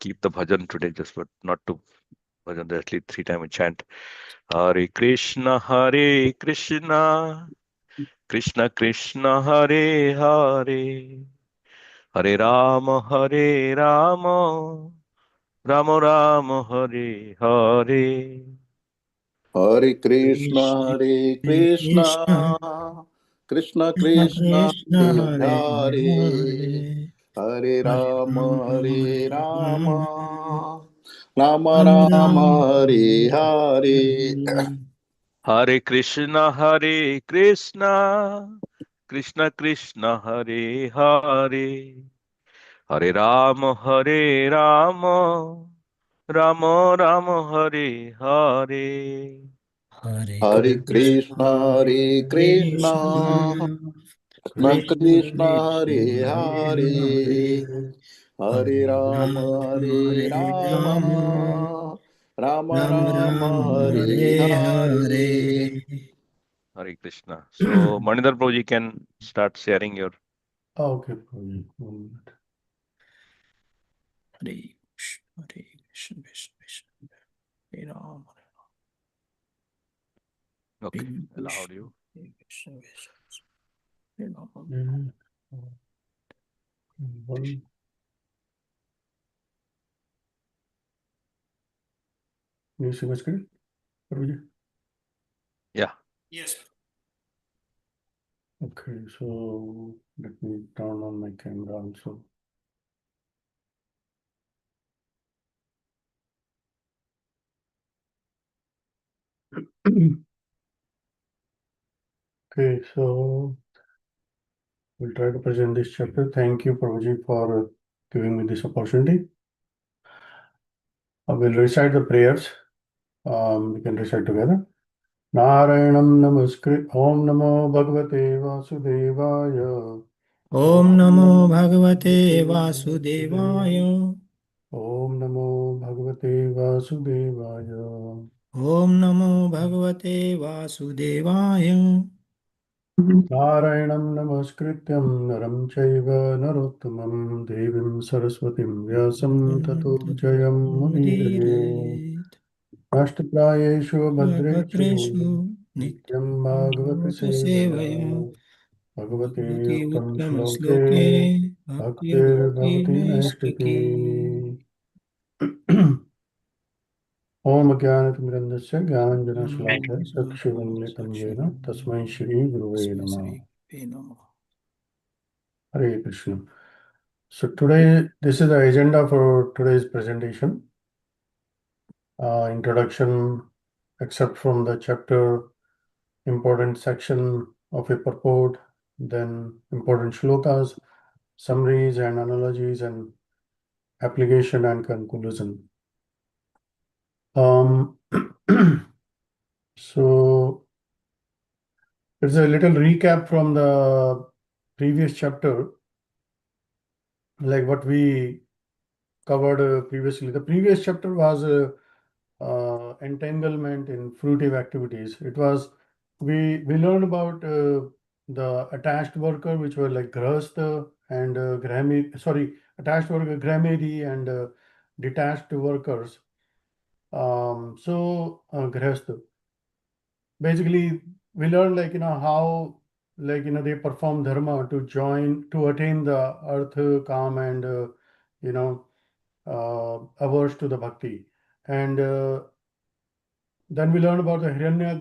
keep the bhajan today, just but not to bhajan. At least 3 times we chant Hare Krishna, Krishna Krishna, Hare Hare, Hare Rama, Rama Rama, Hare Hare. Hare Krishna, Krishna, Hare Krishna, Krishna, Krishna Krishna Krishna, Krishna, Hare Hare Hare, Hare, Hare Hare Rama, Rama, Hare Hare Rama, Rama, Rama Rama Rama, Rama, Hare Hare Hare. Hare. Hare Krishna, Krishna Krishna, Hare Hare, Hare Rama, Rama Rama, Hare Hare. Hare Hare Krishna, Krishna, Hare Krishna, Krishna, Krishna Krishna Krishna, Hare Krishna, Hare Hare, Hare, Hare Hare Rama, Rama, Hare Hare Rama, Rama, Rama Rama Rama, Rama, Hare Hare Hare. Hare. Hare Krishna. So, Manindar Prabhu, can start sharing your. Okay, Prabhuji, 1 minute. Hare Krishna, Hare Krishna, Krishna Krishna, Hare Rama, Okay, Hare allowed Krishna, you. Hare Krishna, Krishna, Hare Rama. One. Can you see my screen, Prabhuji? Yeah. Yes. Okay, so let me turn on my camera also. Okay, so we'll try to present this chapter. Thank you, Prabhuji, for giving me this opportunity. I will recite the prayers. We can recite together. Narayanam namaskrit. Om Namo Bhagavate Vasudevaya. Om Namo Bhagavate Vasudevaya. Om Namo Bhagavate Vasudevaya. Om Namo Bhagavate Vasudevaya. Narayanam namaskrityam naram chaiva narottamam devim saraswatim vyasam tato jayam munire. Ashtaprayeshu bhadreshu nityam bhagavata sevaya bhagavate uttam shloke bhaktir bhavati naistiki. Om Jnanatimirandasya Jnananjana Chakshuvamritam Yena Tasmai Shri Guruve Namah. Hare Krishna. So today, this is the agenda for today's presentation. Introduction, except from the chapter, important section of a purport, then important shlokas, summaries and analogies, and application and conclusion. So it's a little recap from the previous chapter, like what we covered previously. The previous chapter was entanglement in fruitive activities. It was we learned about the attached worker, which were like grahastha and attached worker, gramary, and detached workers. Grahastha. Basically, we learned how they perform dharma to attain the earth calm and averse to the bhakti. And then we learn about the Hiranya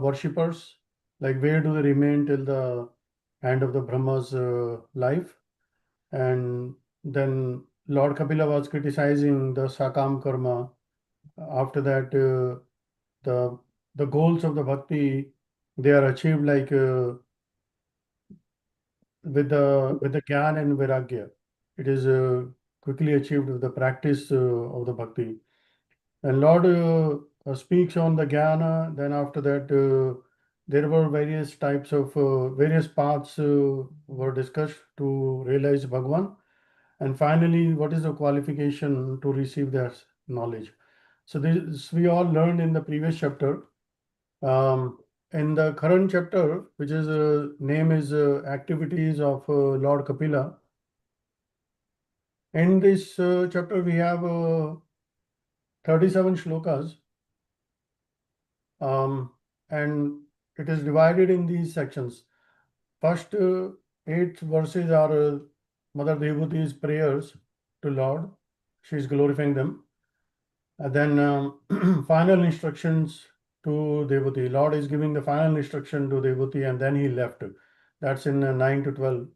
worshippers, like where do they remain till the end of the Brahma's life. And then Lord Kapila was criticizing the Sakam Karma. After that, the goals of the bhakti, they are achieved with the Gyan and Vairagya. It is quickly achieved with the practice of the bhakti. And Lord speaks on the jnana. Then after that, there were various types of various paths were discussed to realize Bhagwan. And finally, what is the qualification to receive their knowledge? So this we all learned in the previous chapter. In the current chapter, which is name is activities of Lord Kapila. In this chapter, we have 37 shlokas, and it is divided in these sections. First 8 verses are Mother Devuti's prayers to Lord. She is glorifying them. And then final instructions to Devoti. Lord is giving the final instruction to Devoti, and then he left. That's in 9 to 12.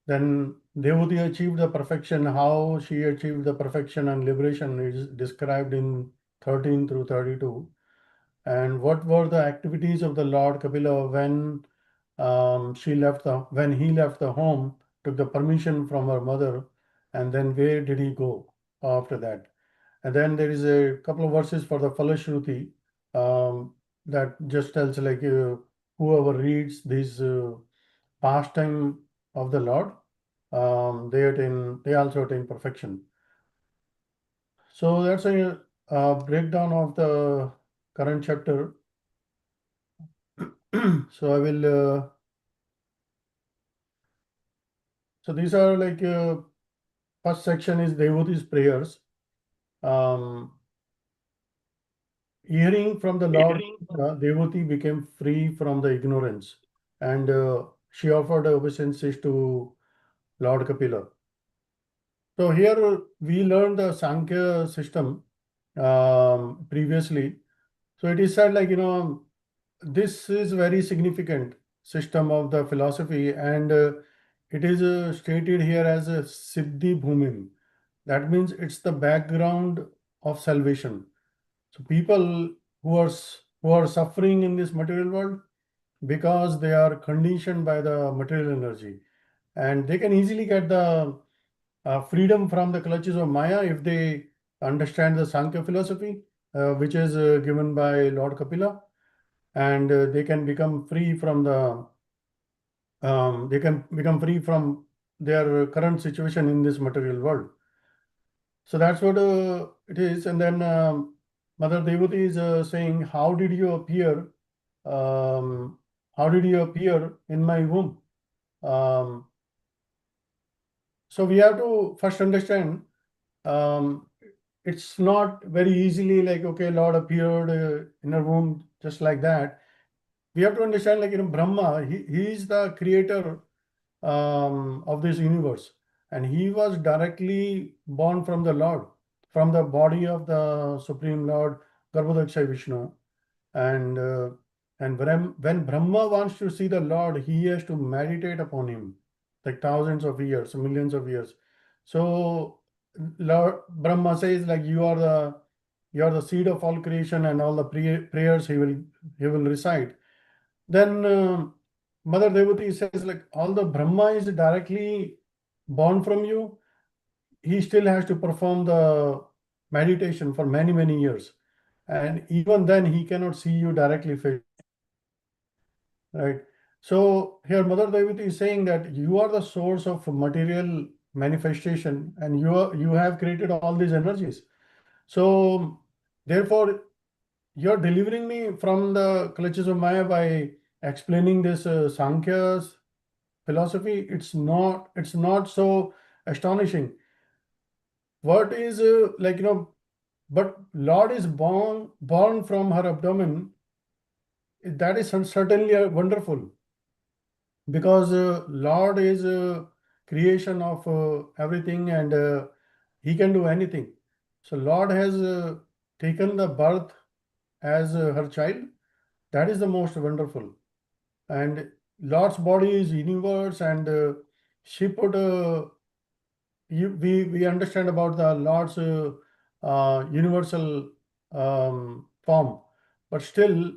Then Devoti achieved the perfection. How she achieved the perfection and liberation is described in 13 through 32. And what were the activities of the Lord Kapila when when he left the home, took the permission from her mother, and then where did he go after that? And then there is a couple of verses for the Falashruti that just tells like whoever reads this pastime of the Lord, they also attain perfection. So that's a breakdown of the current chapter. So I will. So these are like first section is Devothi's prayers. Hearing from the Lord, Devoti became free from the ignorance, and she offered obeisances to Lord Kapila. So here we learned the Sankhya system previously. So it is said like, this is very significant system of the philosophy, and it is stated here as a Siddhi Bhumim. That means it's the background of salvation. So people who are suffering in this material world because they are conditioned by the material energy, and they can easily get the freedom from the clutches of Maya if they understand the Sankhya philosophy, which is given by Lord Kapila, and they can become free from their current situation in this material world. So that's what it is. And then Mother Devati is saying, how did you appear? How did you appear in my womb? So we have to first understand it's not very easily like, okay, Lord appeared in her womb just like that. We have to understand like, Brahma, he is the creator of this universe, and he was directly born from the Lord, from the body of the Supreme Lord, Garbhodaksha Vishnu. And when Brahma wants to see the Lord, he has to meditate upon him, like thousands of years, millions of years. So Lord Brahma says like you are the seed of all creation, and all the prayers he will recite. Then Mother Devati says like all the Brahma is directly born from you. He still has to perform the meditation for many years, and even then he cannot see you directly face, right? So here Mother Devati is saying that you are the source of material manifestation, and you have created all these energies. So therefore you're delivering me from the clutches of Maya by explaining this Sankhya's philosophy. It's not so astonishing. What is like, but Lord is born from her abdomen. That is certainly wonderful, because Lord is creation of everything, and he can do anything. So Lord has taken the birth as her child. That is the most wonderful. And Lord's body is universe, and she put we understand about the Lord's universal form, but still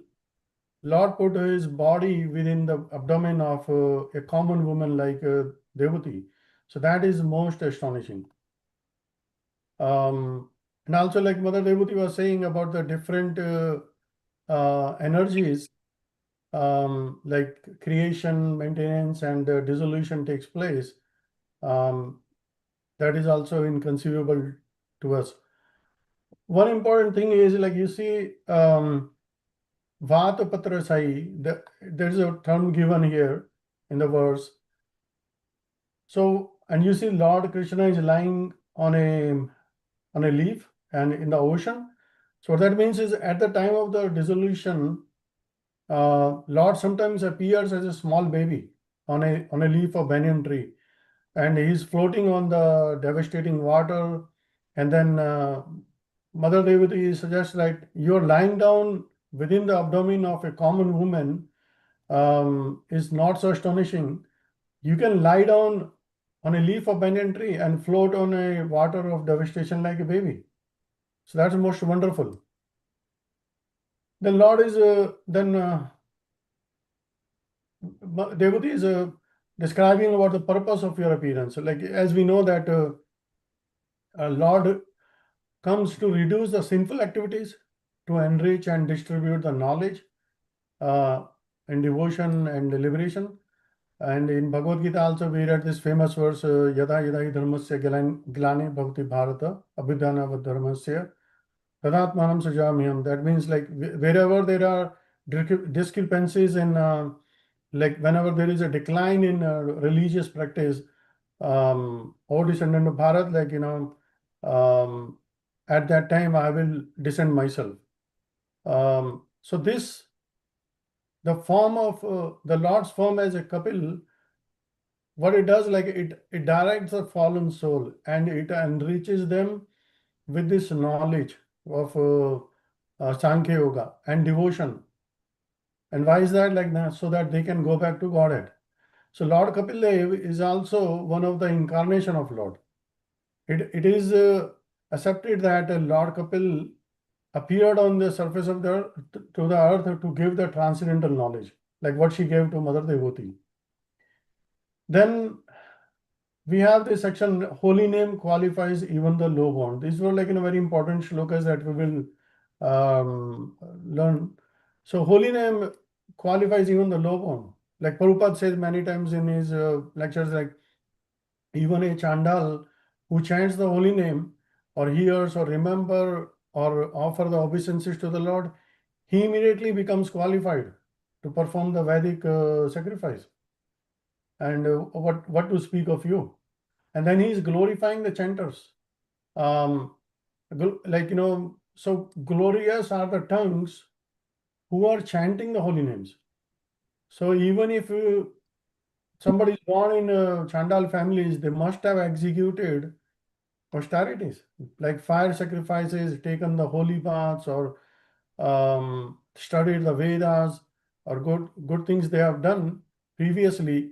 Lord put his body within the abdomen of a common woman like Devati. So that is most astonishing. And also, like Mother Devati was saying about the different energies, like creation, maintenance, and dissolution takes place. That is also inconceivable to us. One important thing is like you see, Vata Patra Sai, there's a term given here in the verse. So, and you see Lord Krishna is lying on a leaf and in the ocean. So what that means is at the time of the dissolution, Lord sometimes appears as a small baby on a leaf of banyan tree, and he's floating on the devastating water. And then Mother Devati suggests that you're lying down within the abdomen of a common woman is not so astonishing. You can lie down on a leaf of banyan tree and float on a water of devastation like a baby. So that's most wonderful. The Lord is Devati is describing about the purpose of your appearance. So like as we know that Lord comes to reduce the sinful activities, to enrich and distribute the knowledge in devotion and liberation. And in Bhagavad Gita also we read this famous verse, Yada yada hi dharmasya glane bhavati bharata abhidhanavad dharmasya tadatmanam sajamyam. That means like wherever there are discrepancies in like whenever there is a decline in religious practice, O descendant of Bharat, like at that time I will descend myself. So this, the form of the Lord's form as a Kapil, what it does, like it directs the fallen soul and it enriches them with this knowledge of Sankhya Yoga and devotion. And why is that like that? So that they can go back to Godhead. So Lord Kapil Dev is also one of the incarnation of Lord. It is accepted that Lord Kapil appeared on the surface of the to the earth to give the transcendental knowledge, like what she gave to Mother Devoti. Then we have this section, holy name qualifies even the low born. These were like very important shlokas that we will learn. So holy name qualifies even the low born. Like Prabhupada says many times in his lectures, like even a Chandal who chants the holy name or hears or remember or offer the obeisances to the Lord, he immediately becomes qualified to perform the Vedic sacrifice. And what to speak of you? And then he is glorifying the chanters. So glorious are the tongues who are chanting the holy names. So even if somebody is born in Chandal families, they must have executed austerities like fire sacrifices, taken the holy baths, or studied the Vedas, or good things they have done previously.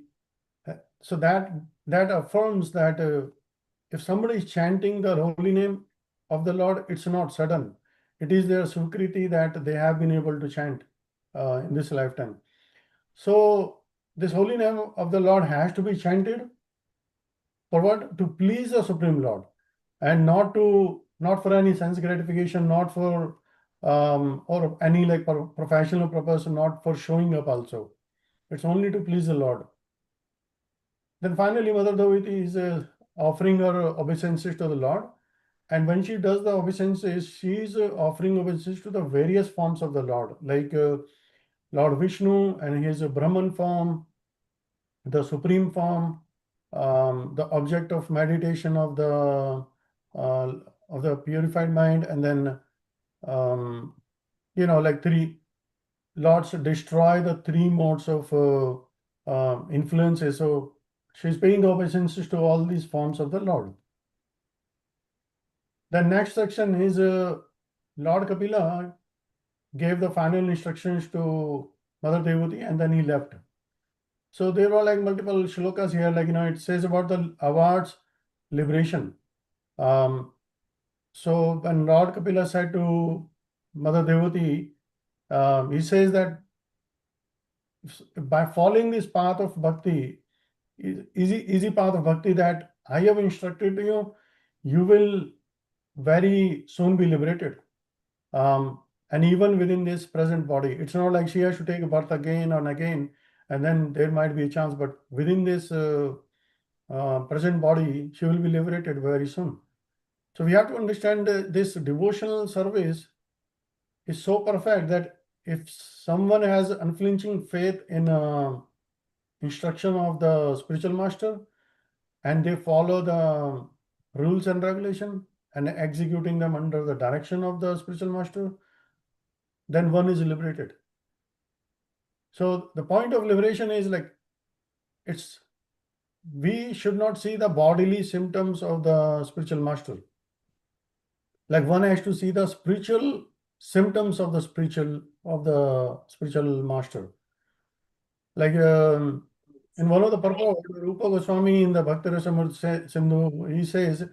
So that affirms that if somebody is chanting the holy name of the Lord, it's not sudden. It is their sukriti that they have been able to chant in this lifetime. So this holy name of the Lord has to be chanted for what? To please the Supreme Lord, and not for any sense gratification, not for or any like professional purpose, not for showing up also. It's only to please the Lord. Then finally, Mother Devati is offering her obeisances to the Lord. And when she does the obeisances, she is offering obeisances to the various forms of the Lord, like Lord Vishnu and his Brahman form, the supreme form, the object of meditation of the purified mind, and then like three Lords destroy the three modes of influences. So she's paying the obeisances to all these forms of the Lord. The next section is Lord Kapila gave the final instructions to Mother Devati, and then he left. So there were like multiple shlokas here, like it says about the awards liberation. So when Lord Kapila said to Mother Devati, he says that by following this path of bhakti, easy path of bhakti that I have instructed to you, you will very soon be liberated. And even within this present body, it's not like she has to take a birth again and again, and then there might be a chance, but within this present body, she will be liberated very soon. So we have to understand this devotional service is so perfect that if someone has unflinching faith in instruction of the spiritual master, and they follow the rules and regulation and executing them under the direction of the spiritual master, then one is liberated. So the point of liberation is like, we should not see the bodily symptoms of the spiritual master. Like one has to see the spiritual symptoms of the spiritual master. Like in one of the purport, Rupa Goswami in the Bhakti Rasamrita Sindhu, he says,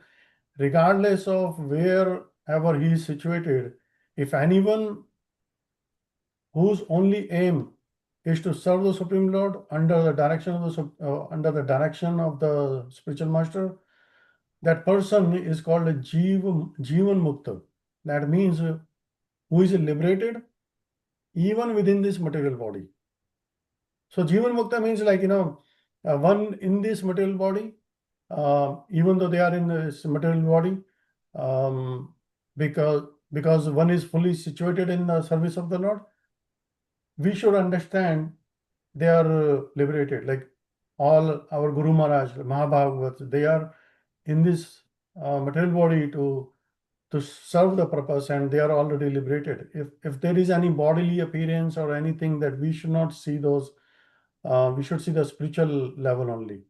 regardless of wherever he is situated, if anyone whose only aim is to serve the Supreme Lord under the direction of the spiritual master, that person is called a Jivan Mukta. That means who is liberated even within this material body. So Jivan Mukta means like, one in this material body, even though they are in this material body, because one is fully situated in the service of the Lord, we should understand they are liberated. Like all our Guru Maharaj, Mahabhagavats, they are in this material body to serve the purpose, and they are already liberated. If there is any bodily appearance or anything, that we should not see those, we should see the spiritual level only.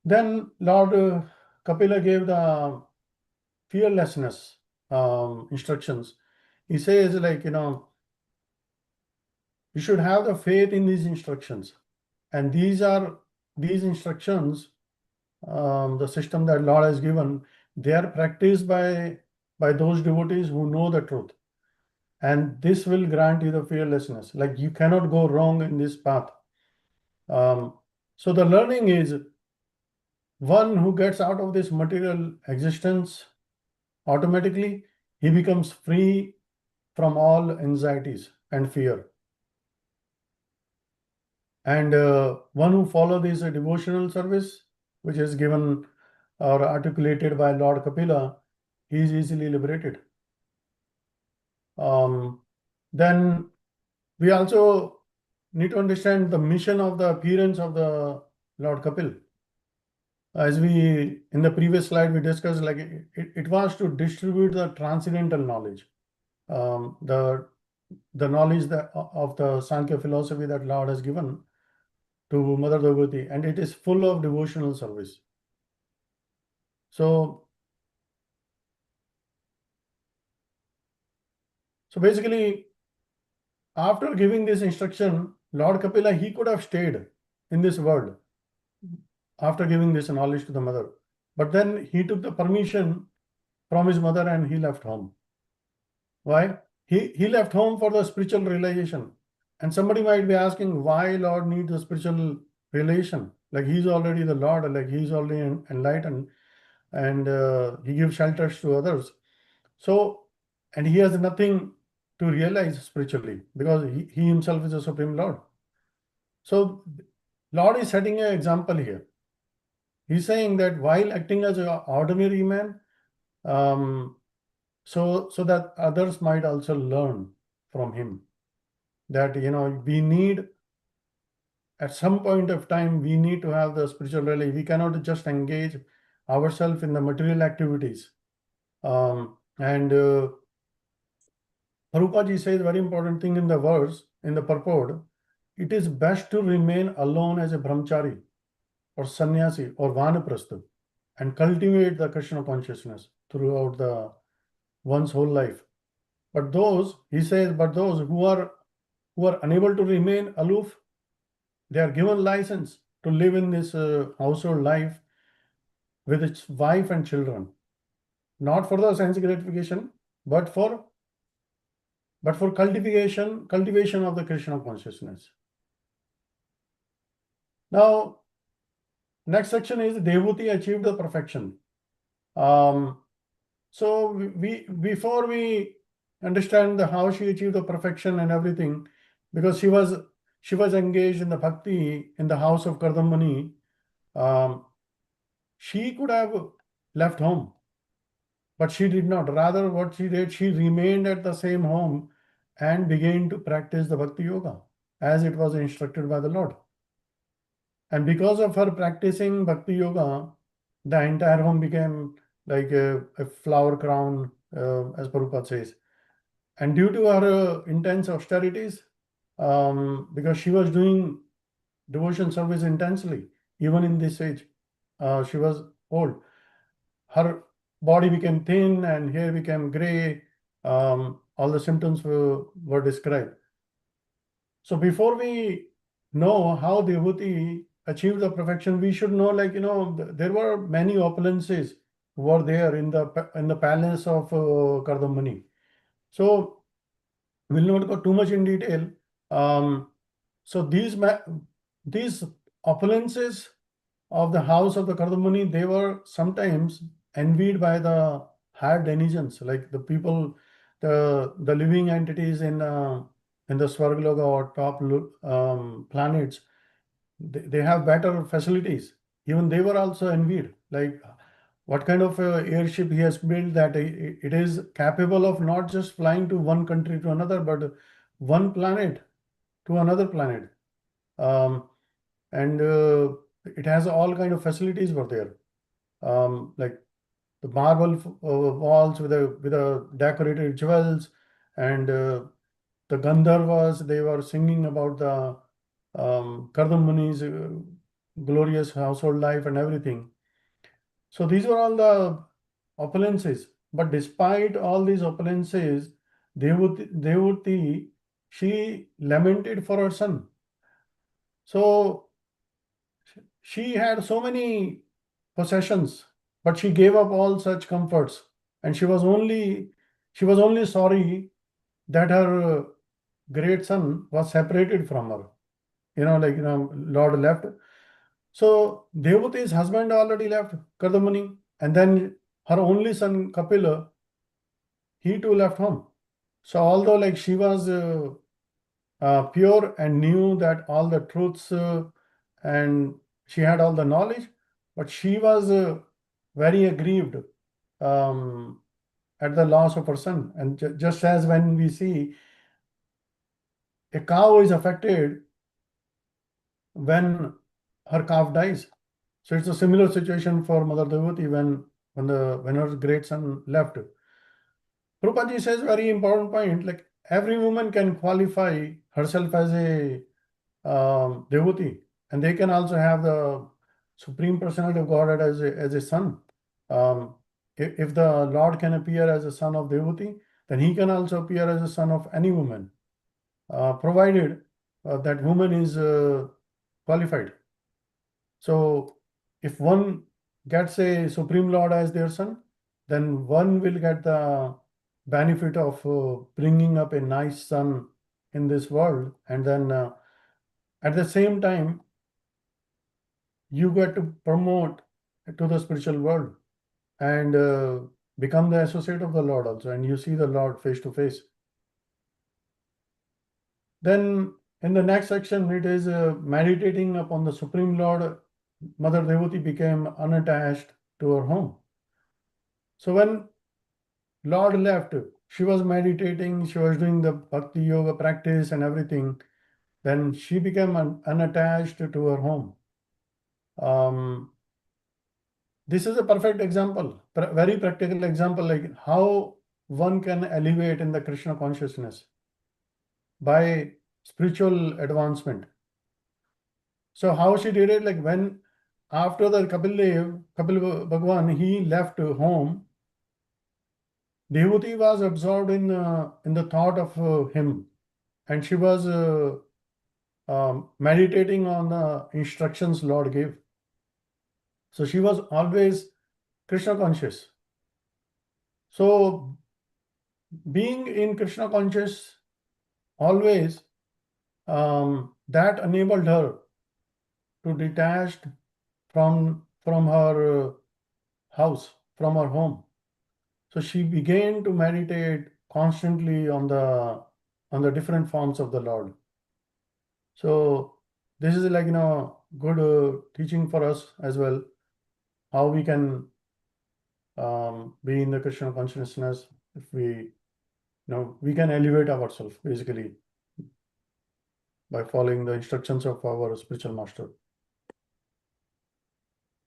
Then Lord Kapila gave the fearlessness instructions. He says like, you should have the faith in these instructions. And these instructions, the system that Lord has given, they are practiced by those devotees who know the truth. And this will grant you the fearlessness. Like you cannot go wrong in this path. So the learning is, one who gets out of this material existence, automatically he becomes free from all anxieties and fear. And one who follows this devotional service, which is given or articulated by Lord Kapila, he is easily liberated. Then we also need to understand the mission of the appearance of the Lord Kapil. As in the previous slide, we discussed, like it was to distribute the transcendental knowledge, the knowledge of the Sankhya philosophy that Lord has given to Mother Bhagavati, and it is full of devotional service. So basically, after giving this instruction, Lord Kapila, he could have stayed in this world after giving this knowledge to the mother. But then he took the permission from his mother and he left home. Why? He left home for the spiritual realization. And somebody might be asking, why Lord needs the spiritual realization? Like he's already the Lord, like he's already enlightened, and he gives shelters to others. So, and he has nothing to realize spiritually, because he himself is a Supreme Lord. So Lord is setting an example here. He's saying that while acting as an ordinary man, so that others might also learn from him, that we need, at some point of time, we need to have the spiritual realization. We cannot just engage ourselves in the material activities. And Prabhupada says very important thing in the verse, in the purport: it is best to remain alone as a brahmachari or sannyasi or vanaprastha and cultivate the Krishna consciousness throughout one's whole life. But those, he says, who are unable to remain aloof, they are given license to live in this household life with its wife and children, not for the sense gratification, but for cultivation of the Krishna consciousness. Now, next section is Devuti achieved the perfection. So before we understand how she achieved the perfection and everything, because she was engaged in the bhakti in the house of Kardamani, she could have left home, but she did not. Rather, what she did, she remained at the same home and began to practice the bhakti yoga as it was instructed by the Lord. And because of her practicing bhakti yoga, the entire home became like a flower crown, as Prabhupada says. And due to her intense austerities, because she was doing devotion service intensely, even in this age, she was old. Her body became thin and hair became gray. All the symptoms were described. So before we know how Devhuti achieved the perfection, we should know, like, there were many opulences were there in the palace of Kardamani. So we'll not go too much in detail. So these opulences of the house of the Kardamani, they were sometimes envied by the higher denizens, like the people, the living entities in the Swargaloka or top planets. They have better facilities. Even they were also envied. Like, what kind of airship he has built, that it is capable of not just flying to one country to another, but one planet to another planet. And it has all kind of facilities were there. Like the marble walls with a decorated jewels, and the Gandharvas, they were singing about the Kardam Muni's glorious household life and everything. So these were all the opulences. But despite all these opulences, Devuti, she lamented for her son. So she had so many possessions, but she gave up all such comforts, and she was only sorry that her great son was separated from her. Lord left. So Devuti's husband already left Kardamani, and then her only son Kapila, he too left home. So although, like, she was pure and knew that all the truths, and she had all the knowledge, but she was very aggrieved at the loss of her son. And just as when we see a cow is affected when her calf dies, so it's a similar situation for Mother Devoti when her great son left. Prabhupada says very important point, like every woman can qualify herself as a devotee, and they can also have the Supreme Personality of Godhead as a son. If the Lord can appear as a son of devotee, then he can also appear as a son of any woman, provided that woman is qualified. So if one gets a Supreme Lord as their son, then one will get the benefit of bringing up a nice son in this world, and then at the same time, you get to promote to the spiritual world and become the associate of the Lord also, and you see the Lord face to face. Then in the next section, it is meditating upon the Supreme Lord. Mother Devoti became unattached to her home. So when Lord left, she was meditating, she was doing the Bhakti Yoga practice and everything. Then she became unattached to her home. This is a perfect example, very practical example, like how one can elevate in the Krishna consciousness by spiritual advancement. So how she did it, like when after the Kapil Bhagwan, he left home, Devuti was absorbed in the thought of him, and she was meditating on the instructions Lord gave. So she was always Krishna conscious. So being in Krishna conscious always, that enabled her to detach from her house, from her home. So she began to meditate constantly on the different forms of the Lord. So this is, like, good teaching for us as well, how we can be in the Krishna consciousness. If we can elevate ourselves basically by following the instructions of our spiritual master.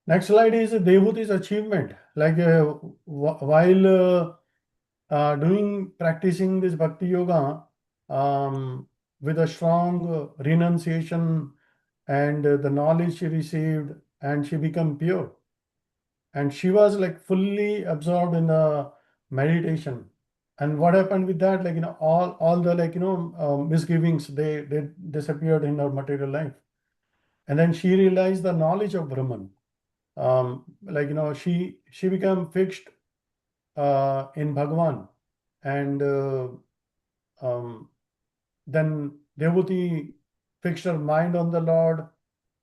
Next slide is Devuti's achievement. Like while doing practicing this bhakti yoga with a strong renunciation and the knowledge she received, and she became pure. And she was like fully absorbed in the meditation. And what happened with that? Like, all the misgivings, they disappeared in her material life. And then she realized the knowledge of Brahman. She became fixed in Bhagavan. And then Devuti fixed her mind on the Lord,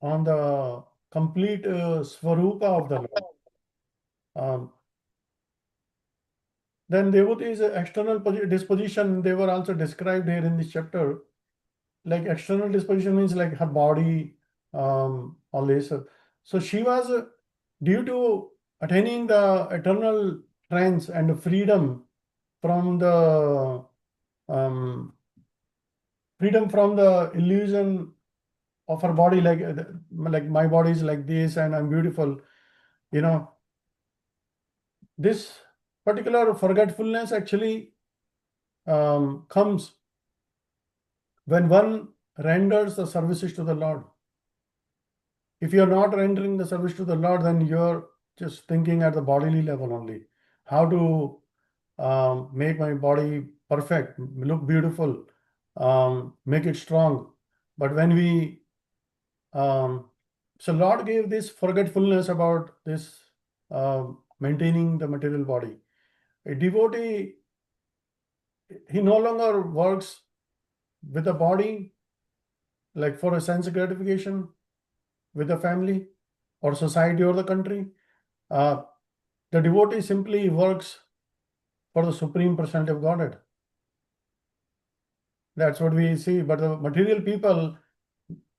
on the complete Swarupa of the Lord. Then Devuti's external disposition, they were also described here in this chapter. Like external disposition means like her body, all this. So she was, due to attaining the eternal trance and freedom from the illusion of her body, like my body is like this and I'm beautiful. This particular forgetfulness actually comes when one renders the services to the Lord. If you're not rendering the service to the Lord, then you're just thinking at the bodily level only. How to make my body perfect, look beautiful, make it strong. But when so Lord gave this forgetfulness about this maintaining the material body. A devotee, he no longer works with the body like for a sense gratification with the family or society or the country. The devotee simply works for the Supreme Personality of Godhead. That's what we see. But the material people,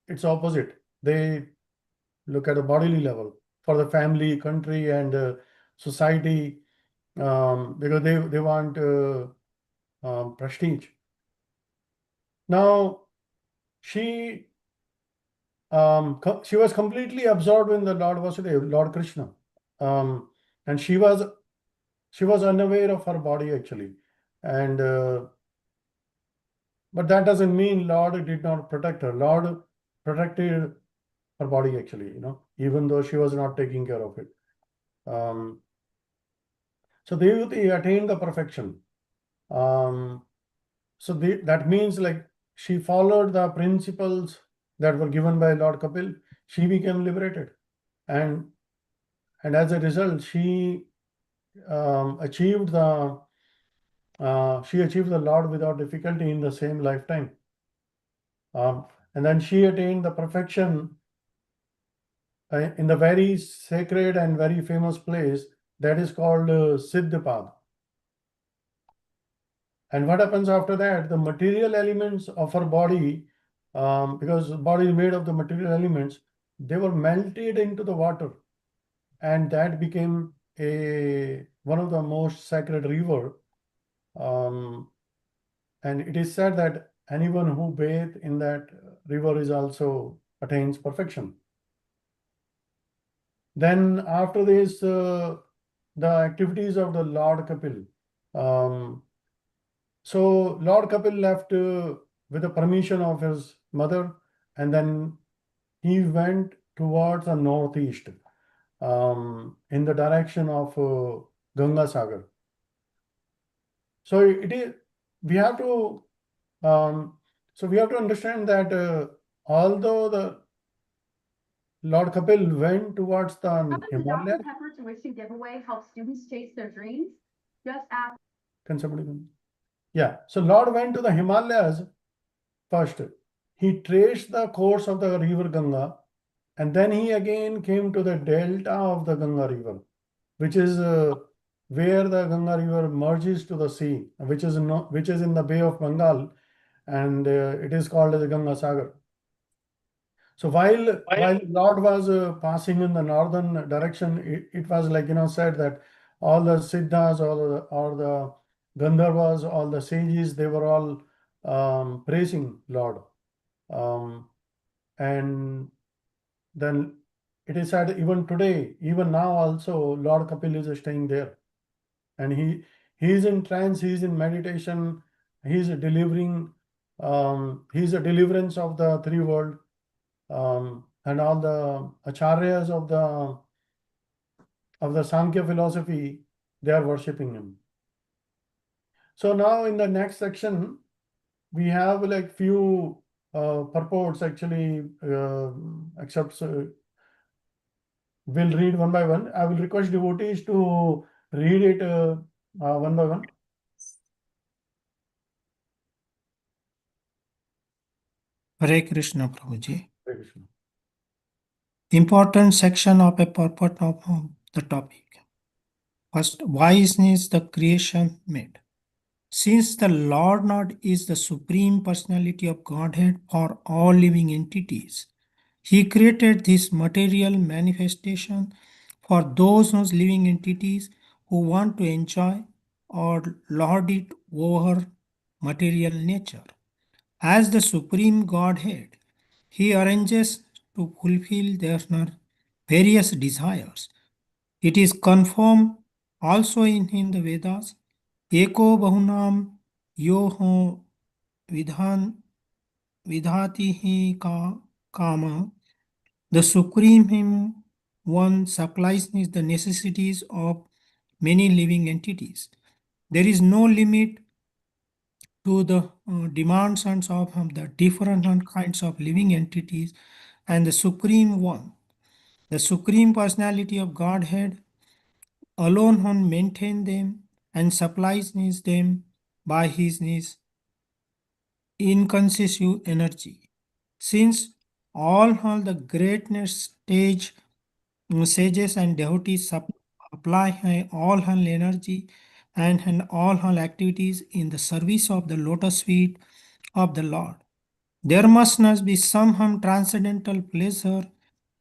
it's opposite. They look at the bodily level for the family, country, and society, because they want prestige. Now, she was completely absorbed in the Lord Vasudeva, Lord Krishna, and she was unaware of her body actually, and but that doesn't mean Lord did not protect her. Lord protected her body actually, even though she was not taking care of it. So Devati attained the perfection. So that means like she followed the principles that were given by Lord Kapil. She became liberated, and as a result, she achieved the Lord without difficulty in the same lifetime. And then she attained the perfection in the very sacred and very famous place that is called Siddhapad. And what happens after that? The material elements of her body, because the body is made of the material elements, they were melted into the water, and that became one of the most sacred river. And it is said that anyone who bathes in that river is also attains perfection. Then after this, the activities of the Lord Kapil. So Lord Kapil left with the permission of his mother, and then he went towards the northeast, in the direction of Ganga Sagar. So we have to understand that although the Lord Kapil went towards the How does the Himalaya. Dr. Pepper tuition giveaway help students chase their dreams? Just ask. Can somebody come? Yeah. So Lord went to the Himalayas first. He traced the course of the river Ganga, and then he again came to the delta of the Ganga river, which is where the Ganga river merges to the sea, which is in the Bay of Bengal, and it is called as the Ganga Sagar. So while Lord was passing in the northern direction, it was like said that all the Siddhas or the Gandharvas, all the sages, they were all praising Lord, and then it is said even today, even now also, Lord Kapila is staying there. And he is in trance, he is in meditation, he is delivering, he is a deliverance of the three world, and all the acharyas of the Sankhya philosophy, they are worshipping him. So now in the next section, we have like few purports actually, except we'll read one by one. I will request devotees to read it one by one. Hare Krishna, Prabhuji. Hare Krishna. Important section of a purport of the topic. First, why is the creation made? Since the Lord God is the Supreme Personality of Godhead for all living entities, He created this material manifestation for those living entities who want to enjoy or lord it over material nature. As the Supreme Godhead, He arranges to fulfill their various desires. It is confirmed also in the Vedas. Eko bahunam yoho vidhan vidhati ka kama. The Supreme Him One supplies the necessities of many living entities. There is no limit to the demands of the different kinds of living entities, and the Supreme One, the Supreme Personality of Godhead, alone maintain them and supplies them by His inconsistent energy. Since all the greatness sages and devotees apply all her energy and all her activities in the service of the lotus feet of the Lord, there must not be some transcendental pleasure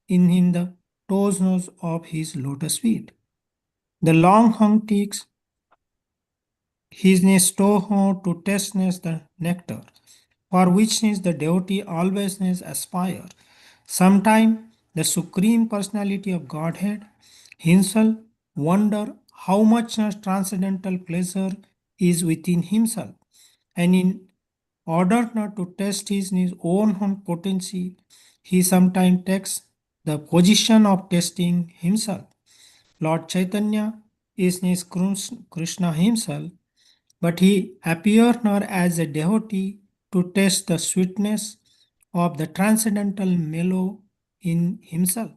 in the toes of his lotus feet. The long hung takes his store to test the nectar, for which the devotee always aspire. Sometime the Supreme Personality of Godhead himself wonder how much transcendental pleasure is within himself, and in order not to test his own potency, he sometimes takes the position of testing himself. Lord Chaitanya is Krishna himself, but he appeared not as a devotee to test the sweetness of the transcendental mellow in himself,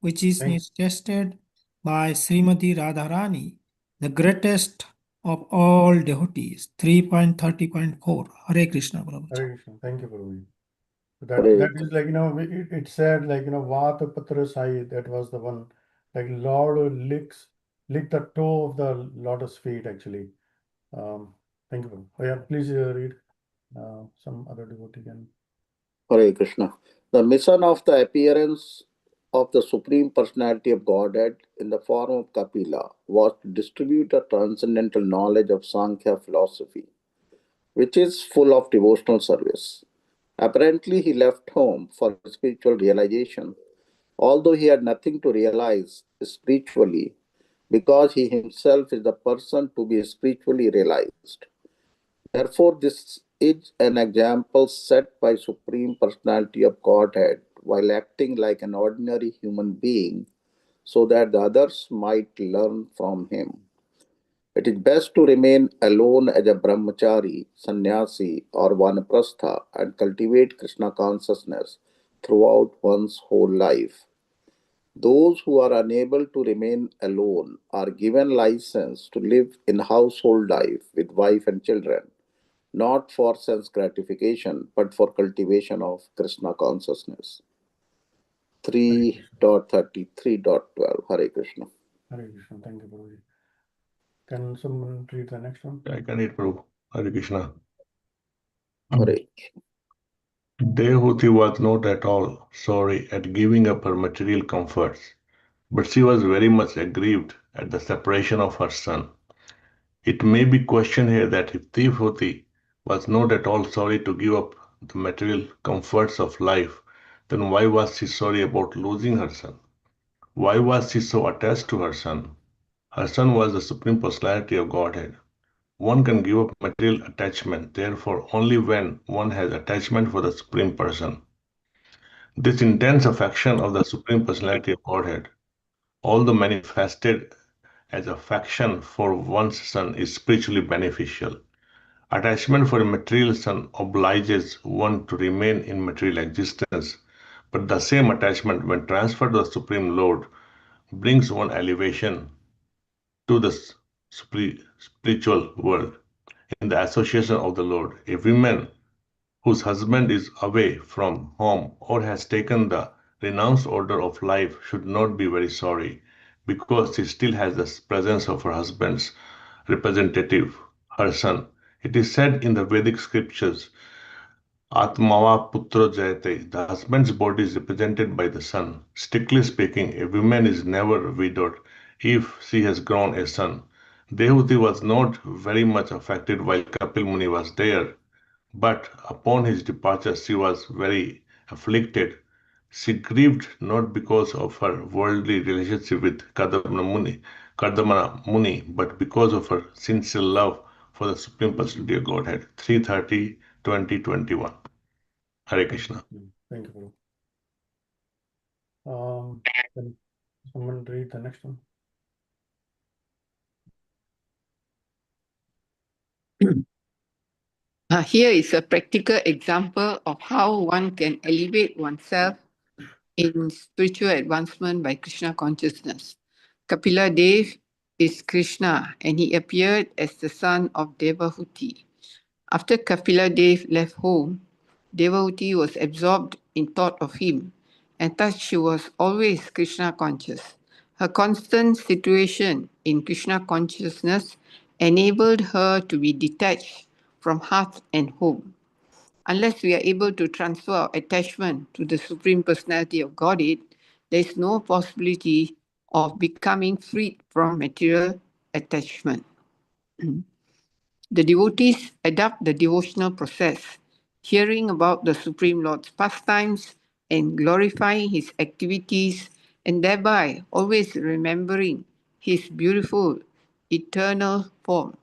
which is Thank, tested by Srimati Radharani, the greatest of all devotees. 3.30.4. Hare Krishna, Prabhuji. Hare Krishna. Thank you, Prabhuji. Hare That is like, it said like, Vata Patra Sai, that was the one, like Lord lick the toe of the lotus feet actually. Thank you, Prabhu. Oh yeah, please read some other devotee can. Hare Krishna. The mission of the appearance of the Supreme Personality of Godhead in the form of Kapila was to distribute the transcendental knowledge of Sankhya philosophy, which is full of devotional service. Apparently, he left home for spiritual realization, although he had nothing to realize spiritually, because he himself is the person to be spiritually realized. Therefore, this is an example set by Supreme Personality of Godhead while acting like an ordinary human being so that the others might learn from him. It is best to remain alone as a brahmachari, sannyasi, or vanaprastha and cultivate Krishna consciousness throughout one's whole life. Those who are unable to remain alone are given license to live in household life with wife and children, not for sense gratification, but for cultivation of Krishna consciousness. Hare Krishna. 3.33.12 Hare Krishna. Hare Krishna. Thank you, Prabhuji. Can someone read the next one? I can read, Prabhu. Hare Krishna. Hare. Dehuti was not at all sorry at giving up her material comforts, but she was very much aggrieved at the separation of her son. It may be questioned here that if Dehuti was not at all sorry to give up the material comforts of life, then why was she sorry about losing her son? Why was she so attached to her son? Her son was the Supreme Personality of Godhead. One can give up material attachment, therefore, only when one has attachment for the Supreme Person. This intense affection of the Supreme Personality of Godhead, although manifested as affection for one's son, is spiritually beneficial. Attachment for a material son obliges one to remain in material existence, but the same attachment, when transferred to the Supreme Lord, brings one elevation to the spiritual world. In the association of the Lord, a woman whose husband is away from home or has taken the renounced order of life should not be very sorry, because she still has the presence of her husband's representative, her son. It is said in the Vedic scriptures, Atmava Putro Jayate, the husband's body is represented by the son. Strictly speaking, a woman is never widowed if she has grown a son. Dehuti was not very much affected while Kapil Muni was there, but upon his departure she was very afflicted. She grieved not because of her worldly relationship with Kardamana Muni, but because of her sincere love for the Supreme Personality of Godhead. 330, 2021. Hare Krishna. Thank you, Guru. Can someone read the next one? Here is a practical example of how one can elevate oneself in spiritual advancement by Krishna consciousness. Kapila Dev is Krishna and he appeared as the son of Devahuti. After Kapila Dev left home, Devahuti was absorbed in thought of him, and thus she was always Krishna conscious. Her constant situation in Krishna consciousness enabled her to be detached from hearth and home. Unless we are able to transfer our attachment to the Supreme Personality of Godhead, there is no possibility of becoming freed from material attachment. The devotees adopt the devotional process, hearing about the Supreme Lord's pastimes and glorifying his activities, and thereby always remembering his beautiful eternal form.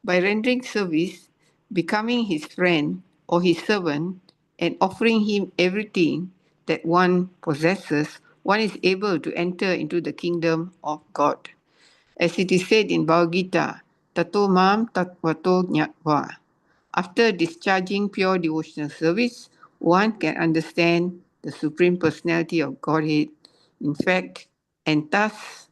By rendering service, becoming his friend or his servant, and offering him everything that one possesses, one is able to enter into the kingdom of God. As it is said in Bhagavad Gita, Tato mam tatvato jnatva. After discharging pure devotional service, one can understand the Supreme Personality of Godhead. In fact, and thus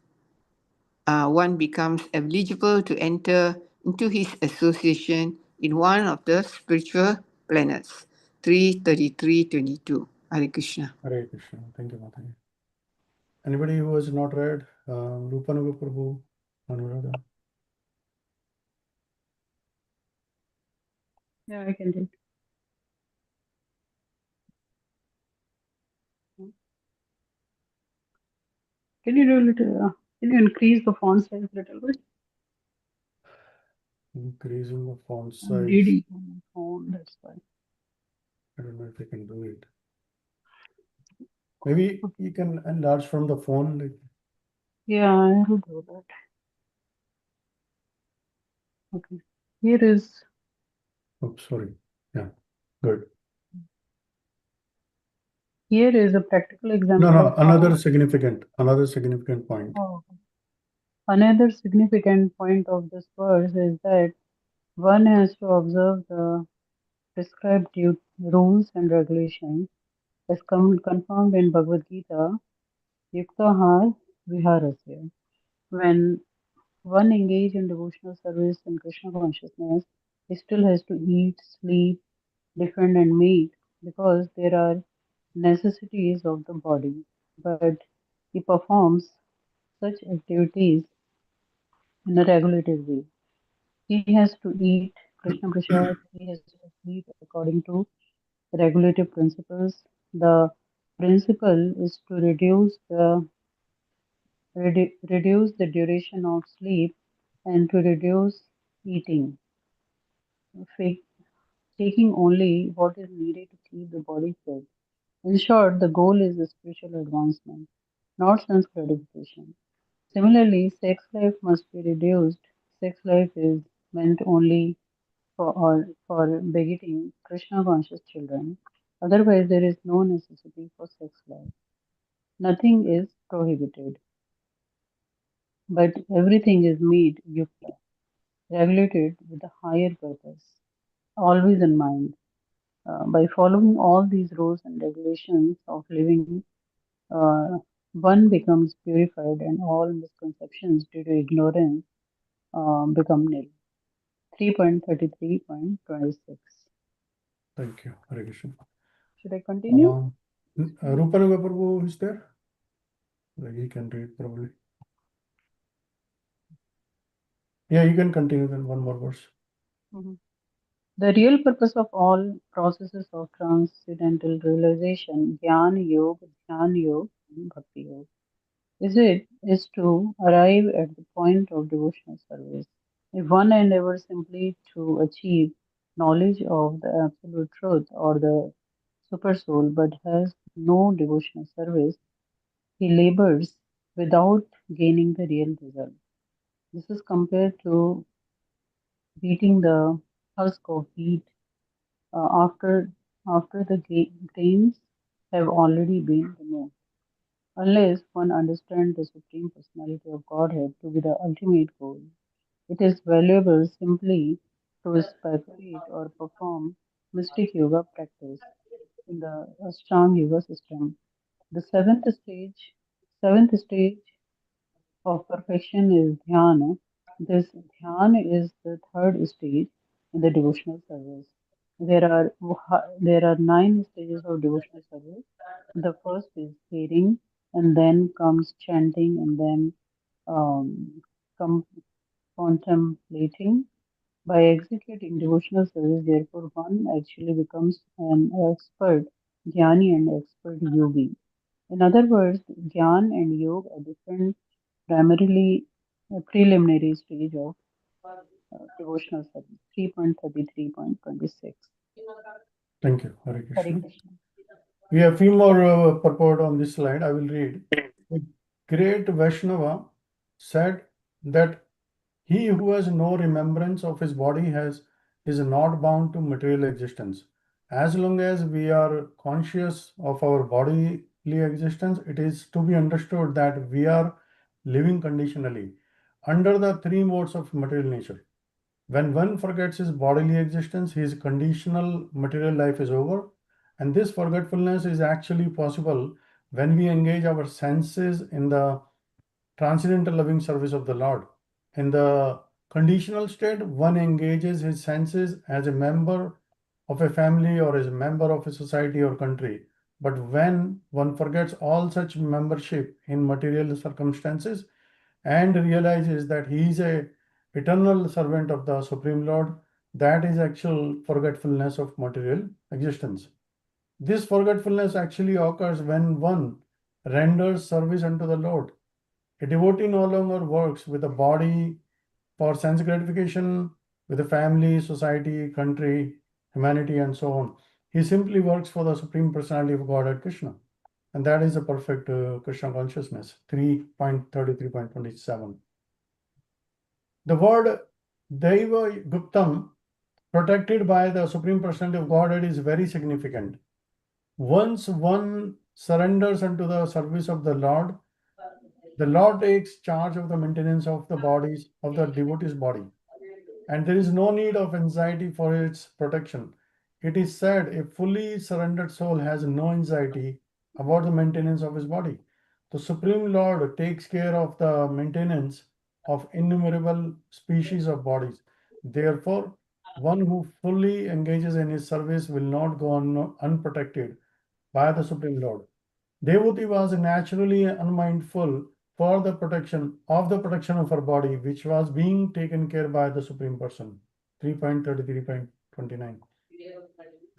one becomes eligible to enter into his association in one of the spiritual planets. 3:33:22. Hare Krishna. Hare Krishna. Thank you, Mataji. Anybody who has not read Rupanuga Prabhu, Anuradha? Yeah, I can do. Can you do a little? Can you increase the font size a little bit? Increasing the font I'm size. reading on my phone. That's why. I don't know if I can do it. Maybe you can enlarge from the phone. Like, Yeah, I will do that. Okay. Here is. oh, sorry. Yeah, good. Here is a practical example No, of how. another significant point. Oh, okay. Another significant point of this verse is that one has to observe the prescribed rules and regulations as confirmed in Bhagavad Gita, Yuktahar Viharasya. When one engage in devotional service in Krishna consciousness, he still has to eat, sleep, defend and mate because there are necessities of the body. But he performs such activities in a regulated way. He has to eat Krishna Prasad, he has to sleep according to regulative principles. The principle is to reduce the duration of sleep and to reduce eating, taking only what is needed to keep the body fit. In short, the goal is the spiritual advancement. not sense gratification. Similarly, sex life must be reduced. Sex life is meant only for begetting Krishna conscious children. Otherwise, there is no necessity for sex life. Nothing is prohibited, but everything is made yukta, regulated with a higher purpose, always in mind. By following all these rules and regulations of living, uh, one becomes purified and all misconceptions due to ignorance become nil. 3.33.26. Thank you, Hare Krishna. Should I continue? Rupananga Prabhu is there? Like he can read probably. Yeah, you can continue then one more verse. Mhm. The real purpose of all processes of transcendental realization, Jnana Yoga, Dhyan Yoga, and Bhakti Yoga, is to arrive at the point of devotional service. If one endeavors simply to achieve knowledge of the absolute truth or the supersoul but has no devotional service, he labors without gaining the real result. This is compared to beating the husk of wheat after the grains have already been removed. Unless one understands the Supreme Personality of Godhead to be the ultimate goal, it is valuable simply to speculate or perform mystic yoga practice in the Ashtanga yoga system. The seventh stage of perfection is dhyana. This dhyana is the third stage in the devotional service. There are 9 stages of devotional service. The first is hearing, and then comes chanting, and then come contemplating. By executing devotional service, therefore, one actually becomes an expert jnani and expert yogi. In other words, Gyan and Yoga are different, primarily a preliminary stage of devotional service. 3.33.26. Thank you, Hare Hare Krishna. Krishna. We have a few more purport on this slide. I will read. The great Vaishnava said that he who has no remembrance of his body is not bound to material existence. As long as we are conscious of our bodily existence, it is to be understood that we are living conditionally under the 3 modes of material nature. When one forgets his bodily existence, his conditional material life is over. And this forgetfulness is actually possible when we engage our senses in the transcendental loving service of the Lord. In the conditional state, one engages his senses as a member of a family or as a member of a society or country. But when one forgets all such membership in material circumstances and realizes that he is a eternal servant of the Supreme Lord, that is actual forgetfulness of material existence. This forgetfulness actually occurs when one renders service unto the Lord. A devotee no longer works with the body for sense gratification, with the family, society, country, humanity, and so on. He simply works for the Supreme Personality of Godhead Krishna. And that is a perfect Krishna consciousness. 3.33.27. The word Daiva Guptam, protected by the Supreme Personality of Godhead, is very significant. Once one surrenders unto the service of the Lord takes charge of the maintenance of the bodies of the devotee's body, and there is no need of anxiety for its protection. It is said a fully surrendered soul has no anxiety about the maintenance of his body. The Supreme Lord takes care of the maintenance of innumerable species of bodies. Therefore, one who fully engages in his service will not go unprotected by the Supreme Lord. Devotee was naturally unmindful for the protection of her body, which was being taken care by the Supreme Person. 3.33.29.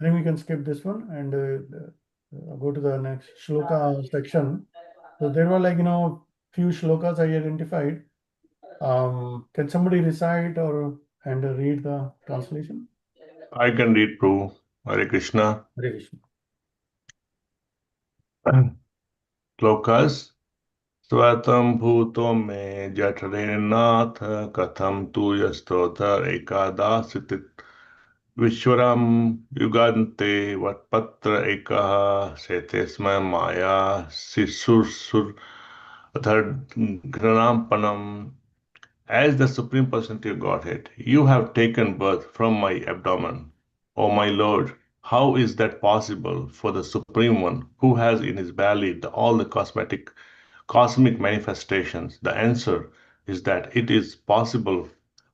I think we can skip this one and go to the next shloka section. So there were few shlokas I identified. Can somebody recite and read the translation? I can read, Prabhu. Hare Krishna. Hare Krishna. Slokas. स्वतं भूतो मे जठरेनाथ कथं तु यस्तोतर एकादासित विश्वरं युगान्ते वत्पत्र एकः शेते स्म माया शिशुसुर घृणापनम. As the Supreme Personality of Godhead, you have taken birth from my abdomen. O my Lord, how is that possible for the Supreme One who has in his belly all the cosmic manifestations? The answer is that it is possible,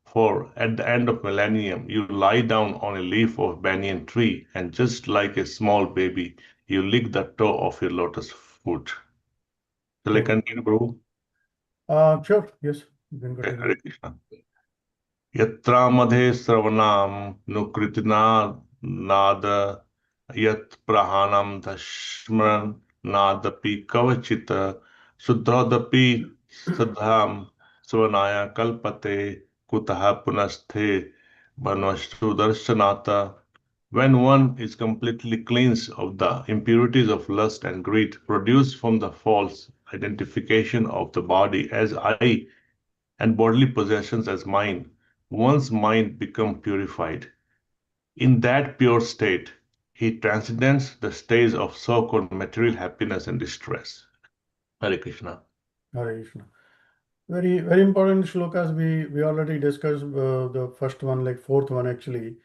for at the end of millennium you lie down on a leaf of banyan tree and just like a small baby you lick the toe of your lotus foot. Shall I Okay. continue, Prabhu? Sure. Yes, you can Okay, continue. Hare Krishna. यत्रामधे श्रवणां नुकृतिनाद यत्प्रहाणं दश्मन् नादपि कवचित् शुद्धोदपि श्रद्धां स्वनाय कल्पते कुतः पुनस्थे बनवस्तुदर्शनात्. When one is completely cleansed of the impurities of lust and greed produced from the false identification of the body as I and bodily possessions as mine, one's mind becomes purified. In that pure state, he transcends the stage of so-called material happiness and distress. Hare Krishna. Hare Krishna. Very, very important shlokas. We already discussed the first one, like fourth one actually.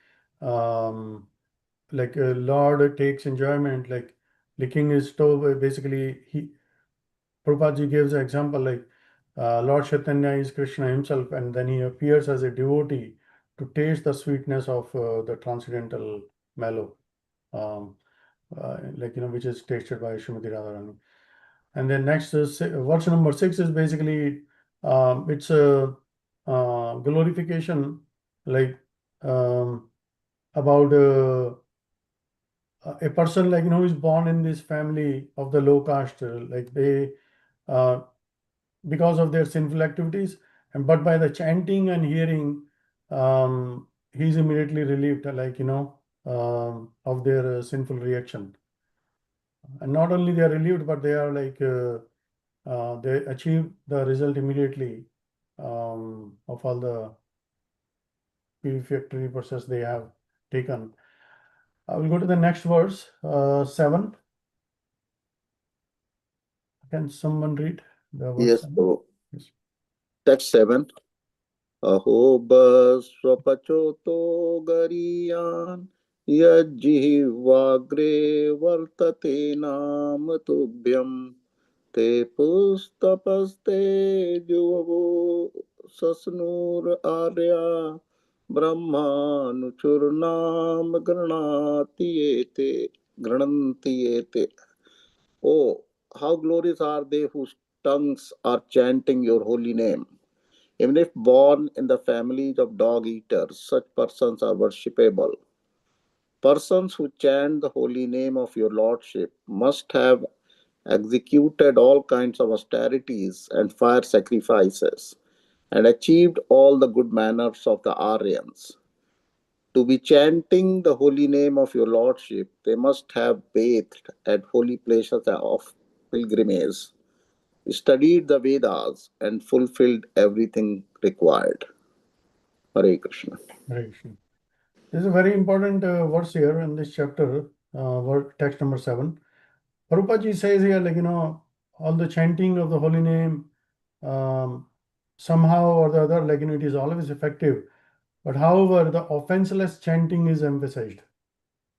Like Lord takes enjoyment, like licking his toe. Basically, Prabhupada gives an example like Lord Chaitanya is Krishna himself, and then he appears as a devotee to taste the sweetness of the transcendental mellow, like which is tasted by Srimati Radharani. And then next is verse number 6 is basically it's a glorification, like about a person like who is born in this family of the low caste, like they uh, because of their sinful activities, and but by the chanting and hearing, he's immediately relieved, like of their sinful reaction. And not only they are relieved, but they are like they achieve the result immediately of all the purificatory process they have taken. I will go to the next verse, 7. Can someone read the verse Yes, 7? so Yes. text 7. अहोबस्वपचोतो गरीयान् यज्जिह्वाग्रे वर्तते नाम तुभ्यं ते पुस्तपस्ते जुवो सस्नुर आर्या ब्रह्मानुचुर्नाम गृणन्ति एते. Oh, how glorious are they whose tongues are chanting your holy name. Even if born in the families of dog eaters, such persons are worshipable. Persons who chant the holy name of your Lordship must have executed all kinds of austerities and fire sacrifices and achieved all the good manners of the Aryans. To be chanting the holy name of your Lordship, they must have bathed at holy places of pilgrimage, studied the Vedas, and fulfilled everything required. Hare Krishna. Hare Krishna. This is a very important verse here in this chapter, text number 7. Prabhupada says here, like, all the chanting of the holy name, somehow or the other, like, it is always effective. But however, the offenseless chanting is emphasized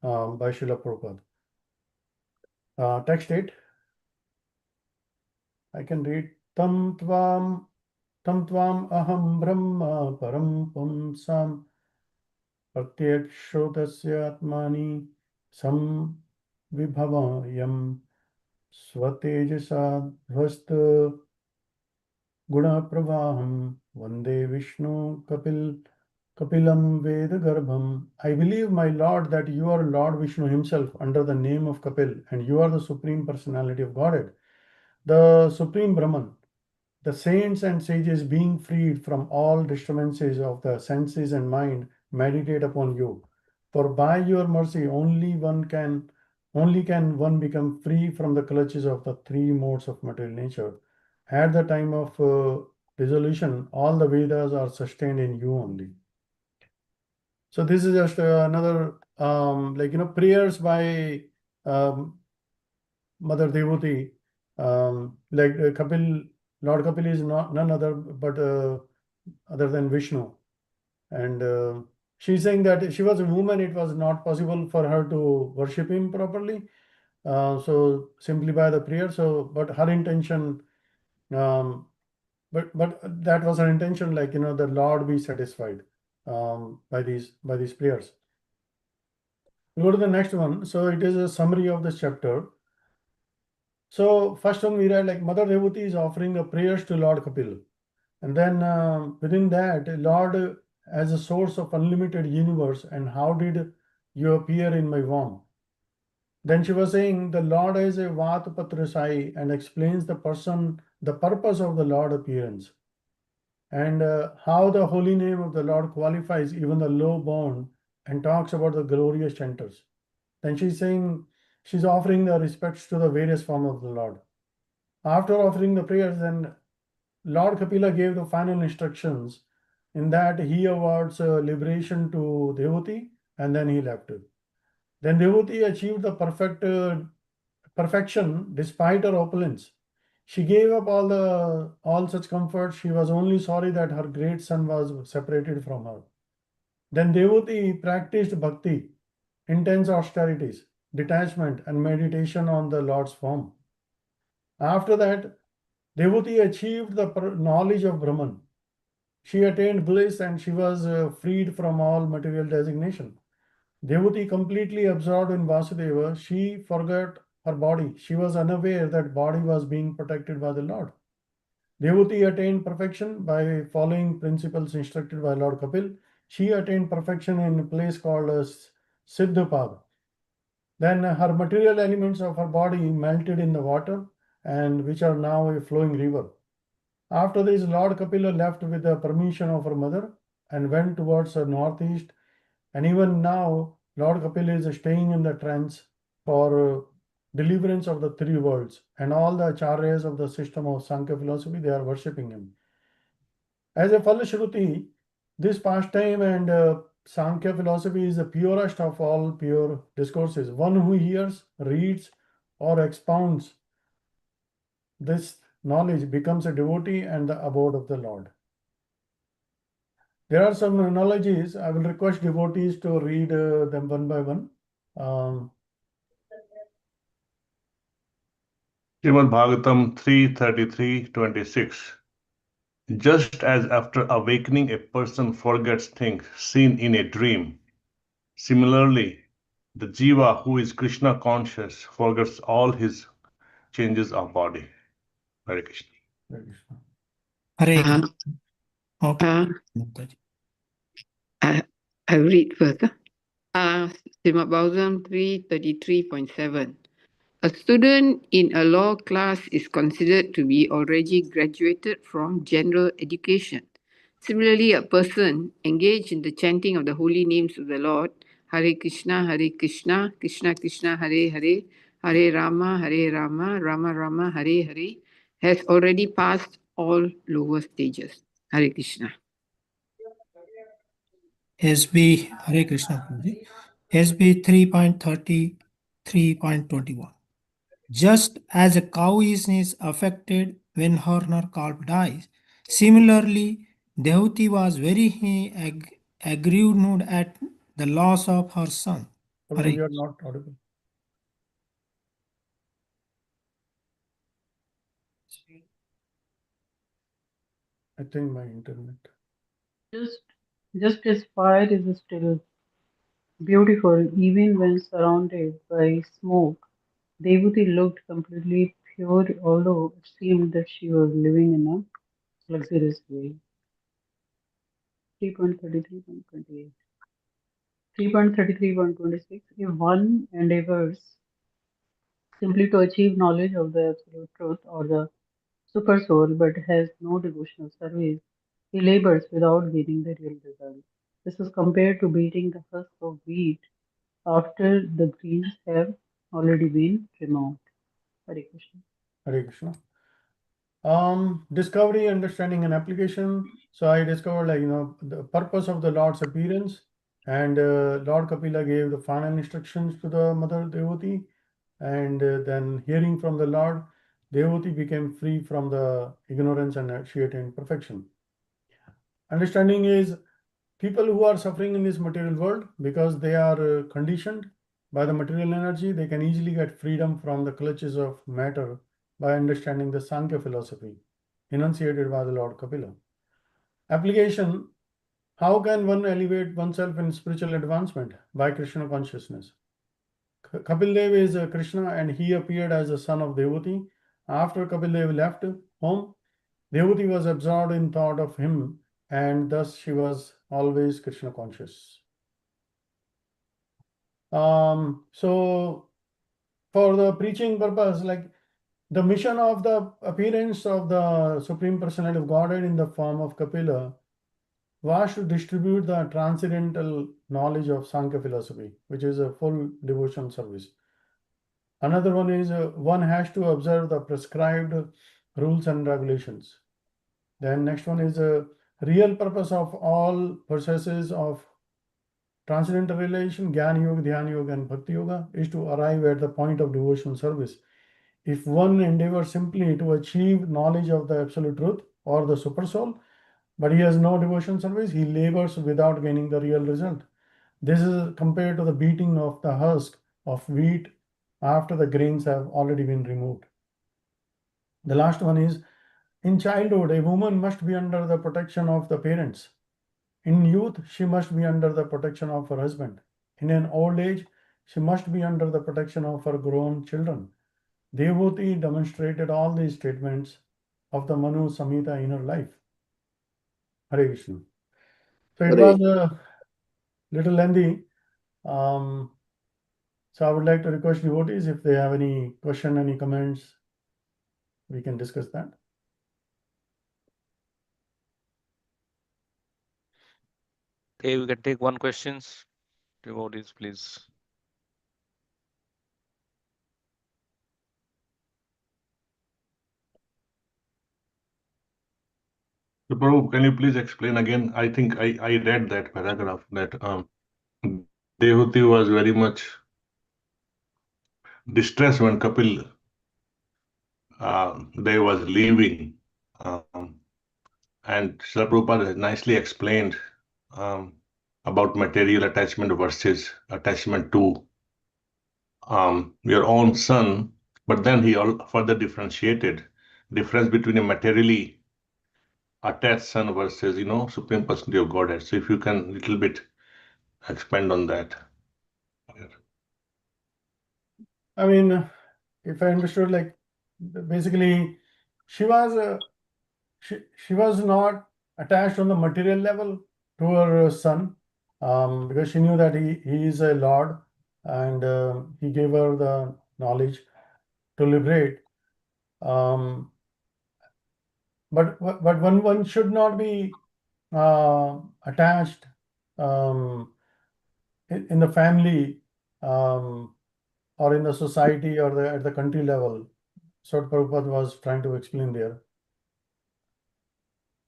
by Srila Prabhupada. Text 8. I can read. Tam tvam aham brahma param pumsam प्रत्यक्षोतस्य आत्मानि संविभवयम् स्वतेजसा ध्वस्त गुणप्रवाहं वन्दे Vishnu Kapilam Vedagarbham. I believe, my Lord, that you are Lord Vishnu himself under the name of Kapil, and you are the Supreme Personality of Godhead, the Supreme Brahman. The saints and sages, being freed from all disturbances of the senses and mind, meditate upon you. For by your mercy only can one become free from the clutches of the three modes of material nature at the time of dissolution, all the Vedas are sustained in you only. So this is just another, prayers by Mother Devoti, Kapil, Lord Kapil is none other but other than Vishnu. And she's saying that she was a woman, it was not possible for her to worship him properly. So simply by the prayer. So, but her intention, but that was her intention, the Lord be satisfied by these prayers. Go to the next one. So it is a summary of this chapter. So first one we read, like Mother Devoti is offering a prayers to Lord Kapil. And then within that, Lord as a source of unlimited universe, and how did you appear in my womb? Then she was saying the Lord is a Vat Patrasai and explains the purpose of the Lord appearance, and how the holy name of the Lord qualifies even the low born, and talks about the glorious chanters. Then she's saying she's offering the respects to the various form of the Lord. After offering the prayers, then Lord Kapila gave the final instructions, in that he awards liberation to Devoti, and then he left. Then Devoti achieved the perfection despite her opulence. She gave up all such comforts. She was only sorry that her great son was separated from her. Then Devoti practiced bhakti, intense austerities, detachment, and meditation on the Lord's form. After that, Devoti achieved the knowledge of Brahman. She attained bliss, and she was freed from all material designation. Devoti completely absorbed in Vasudeva. She forgot her body. She was unaware that body was being protected by the Lord. Devoti attained perfection by following principles instructed by Lord Kapil. She attained perfection in a place called Siddhapad. Then her material elements of her body melted in the water, and which are now a flowing river. After this, Lord Kapila left with the permission of her mother and went towards the northeast. And even now, Lord Kapila is staying in the trance for deliverance of the three worlds. And all the acharyas of the system of Sankhya philosophy, they are worshipping him. As a Falashruti, this pastime and Sankhya philosophy is the purest of all pure discourses. One who hears, reads, or expounds this knowledge becomes a devotee and the abode of the Lord. There are some analogies. I will request devotees to read them one by one. Srimad Bhagavatam 3:33-26. Just as after awakening a person forgets things seen in a dream, similarly, the Jiva who is Krishna conscious forgets all his changes of body. Hare Krishna. Hare Uh, Krishna. Okay. uh, Mataji. I read further. Srimad Bhagavatam 3:33.7. A student in a law class is considered to be already graduated from general education. Similarly, a person engaged in the chanting of the holy names of the Lord, Hare Krishna, Krishna Krishna, Hare Hare, Hare Rama, Rama Rama, Hare Hare, has already passed all lower stages. Hare Krishna. SB Hare Krishna Prabhuji. SB 3.33.21. Just as a cow is affected when her calf dies, similarly, Dehuti was very aggrieved at the loss of her son. Prabhuji, you are not audible. I think my internet. Just as fire is still beautiful even when surrounded by smoke, Devati looked completely pure, although it seemed that she was living in a luxurious way. 3.33.28. 3.33.26. If one endeavors simply to achieve knowledge of the absolute truth or the super soul but has no devotional service, he labors without gaining the real result. This is compared to beating the husk of wheat after the greens have already been removed. Hare Krishna. Hare Krishna. Discovery, understanding, and application. So I discovered, the purpose of the Lord's appearance, and Lord Kapila gave the final instructions to the Mother Devotee, and then hearing from the Lord, Devotee became free from the ignorance and she attained perfection. Understanding is people who are suffering in this material world because they are conditioned by the material energy, they can easily get freedom from the clutches of matter by understanding the Sankhya philosophy enunciated by the Lord Kapila. Application: how can one elevate oneself in spiritual advancement? By Krishna consciousness. Kapil Dev is Krishna and he appeared as the son of Devoti. After Kapil Dev left home, Devoti was absorbed in thought of him and thus she was always Krishna conscious. So for the preaching purpose, like the mission of the appearance of the Supreme Personality of Godhead in the form of Kapila was to distribute the transcendental knowledge of Sankhya philosophy, which is a full devotion service. Another one is one has to observe the prescribed rules and regulations. Then next one is a real purpose of all processes of transcendental realization, Jnana Yoga, Dhyana Yoga, and Bhakti Yoga is to arrive at the point of devotional service. If one endeavors simply to achieve knowledge of the absolute truth or the super soul, but he has no devotion service, he labors without gaining the real result. This is compared to the beating of the husk of wheat after the grains have already been removed. The last one is, in childhood, a woman must be under the protection of the parents. In youth, she must be under the protection of her husband. In an old age, she must be under the protection of her grown children. Devoti demonstrated all these statements of the Manu Samhita in her life. Hare Krishna. So it Hare was a little lengthy. So I would like to request devotees if they have any question, any comments, we can discuss that. Okay, we can take one questions. Devotees, please. So, Prabhu, can you please explain again? I think I read that paragraph that Dehuti was very much distressed when Kapil Dev was leaving. And Srila Prabhupada has nicely explained um, about material attachment versus attachment to your own son. But then he further differentiated difference between a materially attached son versus, Supreme Personality of Godhead. So if you can little bit expand on that. I mean, if I understood, like basically, she was she was not attached on the material level to her son, because she knew that he is a Lord, and he gave her the knowledge to liberate. But one should not be attached in the family, or in the society, or at the country level. So Prabhupada was trying to explain there.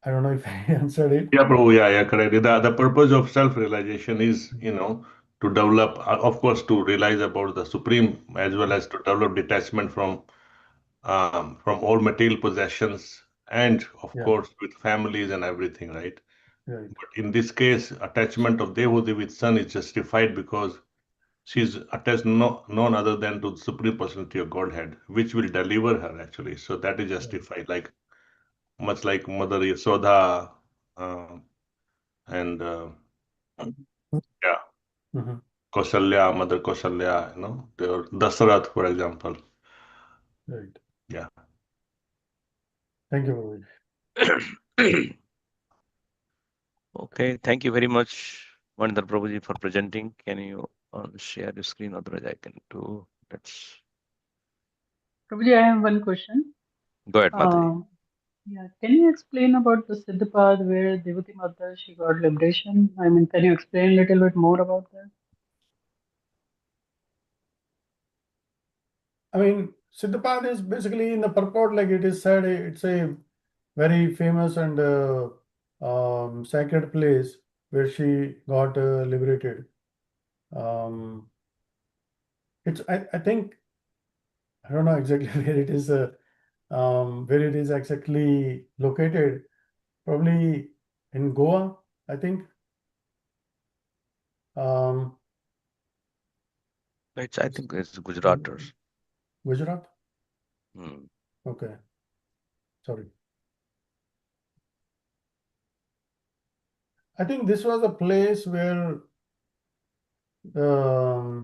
I don't know if I answered it. Yeah, Prabhu, yeah, correct. The purpose of self-realization is, to develop, of course, to realize about the Supreme as well as to develop detachment from all material possessions and, of Yeah, course, with families and everything, right? right. But in this case, attachment of Devoti with son is justified because she's attached none other than to the Supreme Personality of Godhead, which will deliver her actually. So that is justified, like much like Mother Yasodha, and yeah, Mhm. Kausalya, Mother Kausalya, the Dasarath, for example. Right. Yeah. Thank you, Prabhuji. Okay, thank you very much, Vandar Prabhuji, for presenting. Can you share your screen? Otherwise, I can do. Let's Prabhuji, I have one question. go ahead, Mataji. Yeah, can you explain about the Siddhapad where Devati Mata she got liberation? I mean, can you explain a little bit more about that? I mean, Siddhapad is basically in the purport, like it is said, it's a very famous and sacred place where she got liberated. I think, I don't know exactly where it is exactly located. Probably in Goa, I think. I think it's Gujaraters. Gujarat? Hmm. Okay. Sorry. I think this was a place where I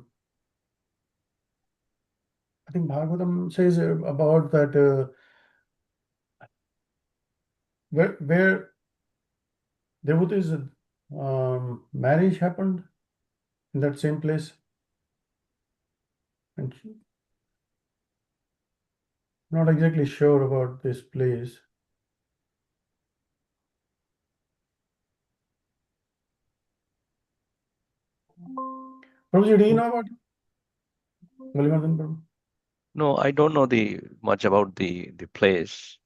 think Bhagavatam says about that where Devuti's marriage happened in that same place. And not exactly sure about this place. Prabhuji, do you know about Malivardhan Prabhu? No, I don't know much about the place,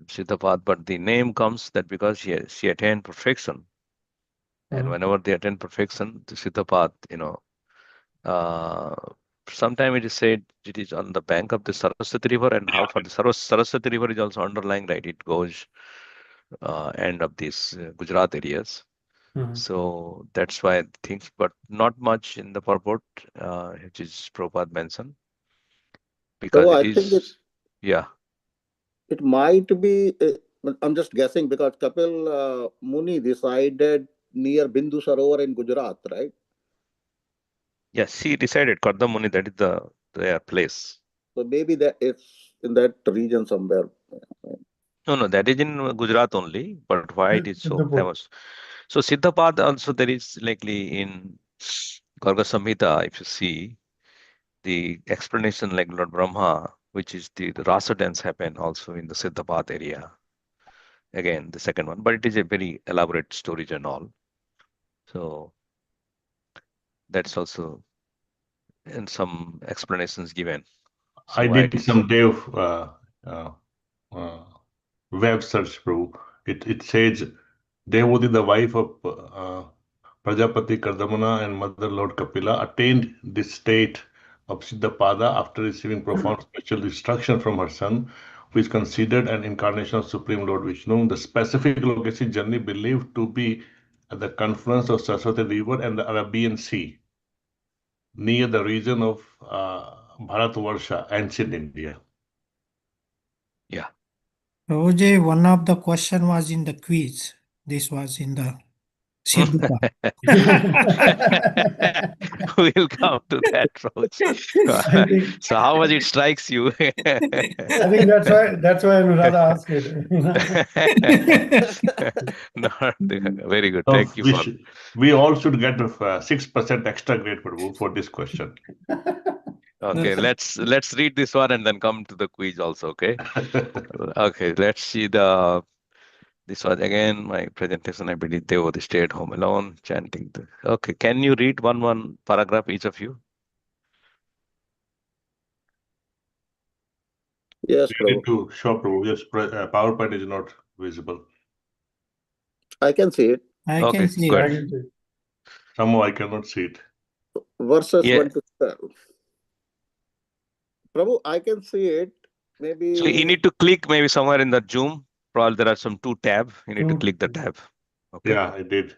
Siddhapad, but the name comes that because she attained perfection. And whenever they attain perfection, the Siddhapad, sometime it is said it is on the bank of the Saraswati River, and how far the Saraswati River is also underlying, right? It goes end of these Gujarat areas. So that's why things, but not much in the purport, which is Prabhupada mentioned, because So it I is, think yeah. it might be, I'm just guessing because Kapil Muni decided near Bindu Sarovar in Gujarat, right? Yes, he decided Kardam Muni, that is their place. So maybe that it's in that region somewhere. No, that is in Gujarat only, but why it is so Siddhapur. famous? So Siddhapad also there is likely in Garga Samhita, if you see the explanation like Lord Brahma, which is the Rasa dance happen also in the Siddhapad area. Again, the second one, but it is a very elaborate storage and all. So that's also in some explanations given. So I why it did is. some day of web search, Prabhu. It says Devoti, the wife of Prajapati Kardamana and Mother Lord Kapila, attained this state of Siddhapada after receiving profound spiritual instruction from her son, who is considered an incarnation of Supreme Lord Vishnu. The specific location journey believed to be at the confluence of Saraswati River and the Arabian Sea, near the region of Bharatvarsha, ancient India. Yeah. Prabhuji, one of the question was in the quiz. This was in the Siddhapad. We'll come to that, Roj. I think So how much it strikes you? I think that's why Anuradha asked it. Very good. So Thank you for. we all should get 6% extra grade, Prabhu, for this question. Okay, let's read this one and then come to the quiz also. Okay. Okay, let's see this was again my presentation. I believe they were stayed home alone chanting. Okay, can you read one paragraph each of you? Yes, You need Prabhu. to show, Prabhu. Yes, PowerPoint is not visible. I can see it. I Okay, can see good. it. Somehow I cannot see it. Verses Yeah. 1 to 12. Prabhu, I can see it. Maybe. So you need to click maybe somewhere in the Zoom. Probably there are some two tabs. You need to Two. click the tab. Okay. Yeah, I did.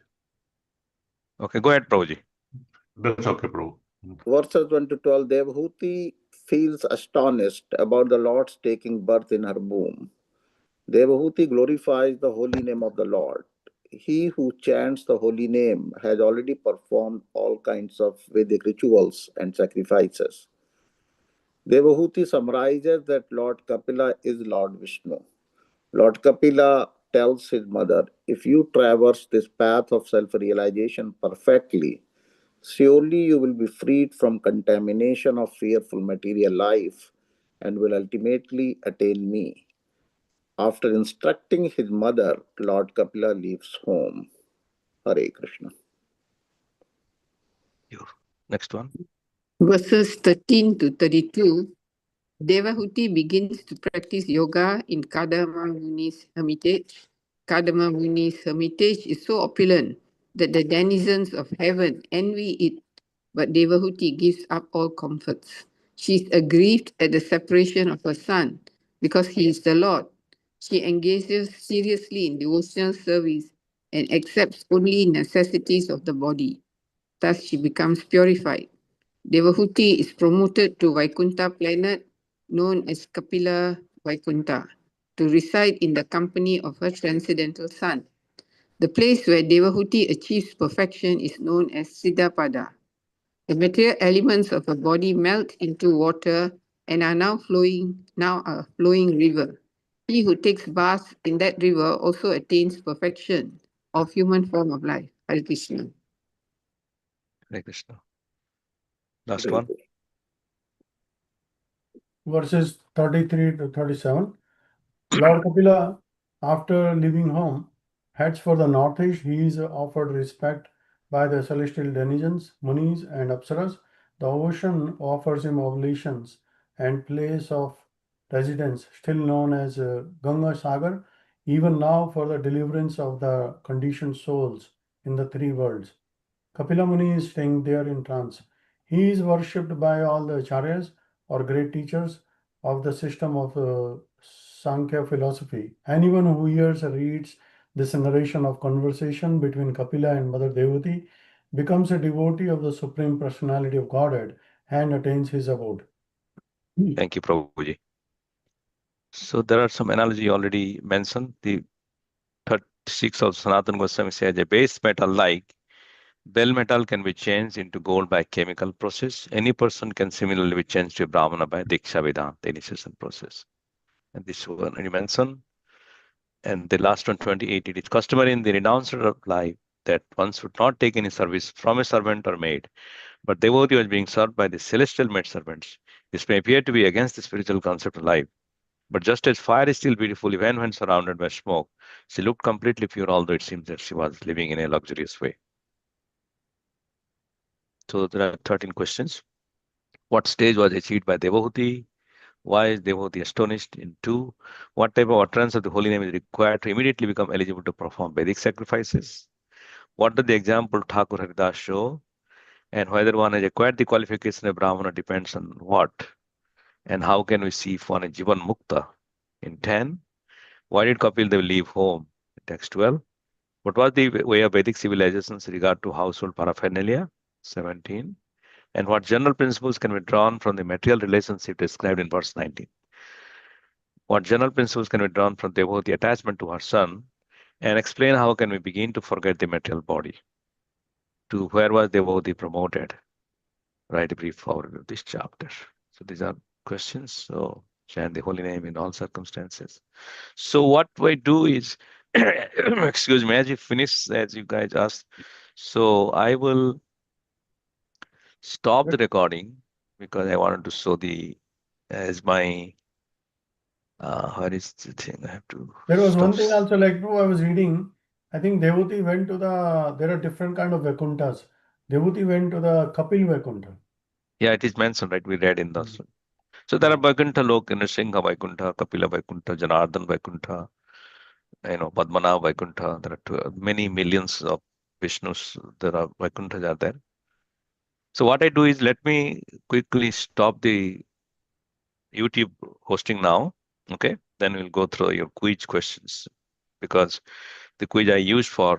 Okay, go ahead, Prabhuji. That's okay, Prabhu. Verses 1 to 12. Devhuti feels astonished about the Lord's taking birth in her womb. Devhuti glorifies the holy name of the Lord. He who chants the holy name has already performed all kinds of Vedic rituals and sacrifices. Devhuti summarizes that Lord Kapila is Lord Vishnu. Lord Kapila tells his mother, if you traverse this path of self-realization perfectly, surely you will be freed from contamination of fearful material life and will ultimately attain me. After instructing his mother, Lord Kapila leaves home. Hare Krishna. Next one. Verses 13 to 32. Devahuti begins to practice yoga in Kadama Muni's hermitage. Kadama Muni's hermitage is so opulent that the denizens of heaven envy it, but Devahuti gives up all comforts. She is aggrieved at the separation of her son because he is the Lord. She engages seriously in devotional service and accepts only necessities of the body. Thus, she becomes purified. Devahuti is promoted to Vaikuntha planet known as Kapila Vaikuntha to reside in the company of her transcendental son. The place where Devahuti achieves perfection is known as Siddhapada. The material elements of her body melt into water and are now a flowing river. He who takes bath in that river also attains perfection of human form of life. Hare Krishna. Hare Krishna. Last one. Verses 33 to 37. Lord Kapila, after leaving home, heads for the northeast. He is offered respect by the celestial denizens, munis, and apsaras. The ocean offers him oblations and place of residence, still known as Ganga Sagar, even now for the deliverance of the conditioned souls in the three worlds. Kapila Muni is staying there in trance. He is worshipped by all the acharyas or great teachers of the system of Sankhya philosophy. Anyone who hears or reads this narration of conversation between Kapila and Mother Devati becomes a devotee of the Supreme Personality of Godhead and attains his abode. Thank you, Prabhuji. So there are some analogy already mentioned. The 36 of Sanatana Goswami says a base metal like bell metal can be changed into gold by chemical process. Any person can similarly be changed to a Brahmana by Diksha Vedanta, the initiation process. And this one you mentioned. And the last one, 28, it is customary in the renouncer of life that one should not take any service from a servant or maid, but devotee was being served by the celestial maid servants. This may appear to be against the spiritual concept of life, but just as fire is still beautiful even when surrounded by smoke, she looked completely pure, although it seems that she was living in a luxurious way. So there are 13 questions. What stage was achieved by Devahuti? Why is Devahuti astonished? In 2, what type of utterance of the holy name is required to immediately become eligible to perform Vedic sacrifices? What does the example Thakur Haridas show? And whether one has acquired the qualification of Brahmana depends on what? And how can we see if one is Jivan Mukta? In 10, why did Kapil Dev leave home? Text 12. What was the way of Vedic civilizations regard to household paraphernalia? 17. And what general principles can be drawn from the material relationship described in verse 19? What general principles can be drawn from devotee attachment to her son? And explain how can we begin to forget the material body? To where was devotee promoted? Write a brief overview of this chapter. So these are questions. So chant the holy name in all circumstances. So what we do is, excuse me, as you finish, as you guys asked, so I will stop the recording because I wanted to show the, as my, what is the thing I have to There was one stop. thing also like too, I was reading. I think Devuti went to there are different kind of Vaikunthas. Devuti went to the Kapil Vaikuntha. Yeah, it is mentioned, right? We read in the. So there are Vaikuntha Lok, Singha Vaikuntha, Kapila Vaikuntha, Janardhan Vaikuntha, Padmanav Vaikuntha. There are many millions of Vishnus. There are Vaikunthas are there. So what I do is let me quickly stop the YouTube hosting now. Okay, then we'll go through your quiz questions because the quiz I used for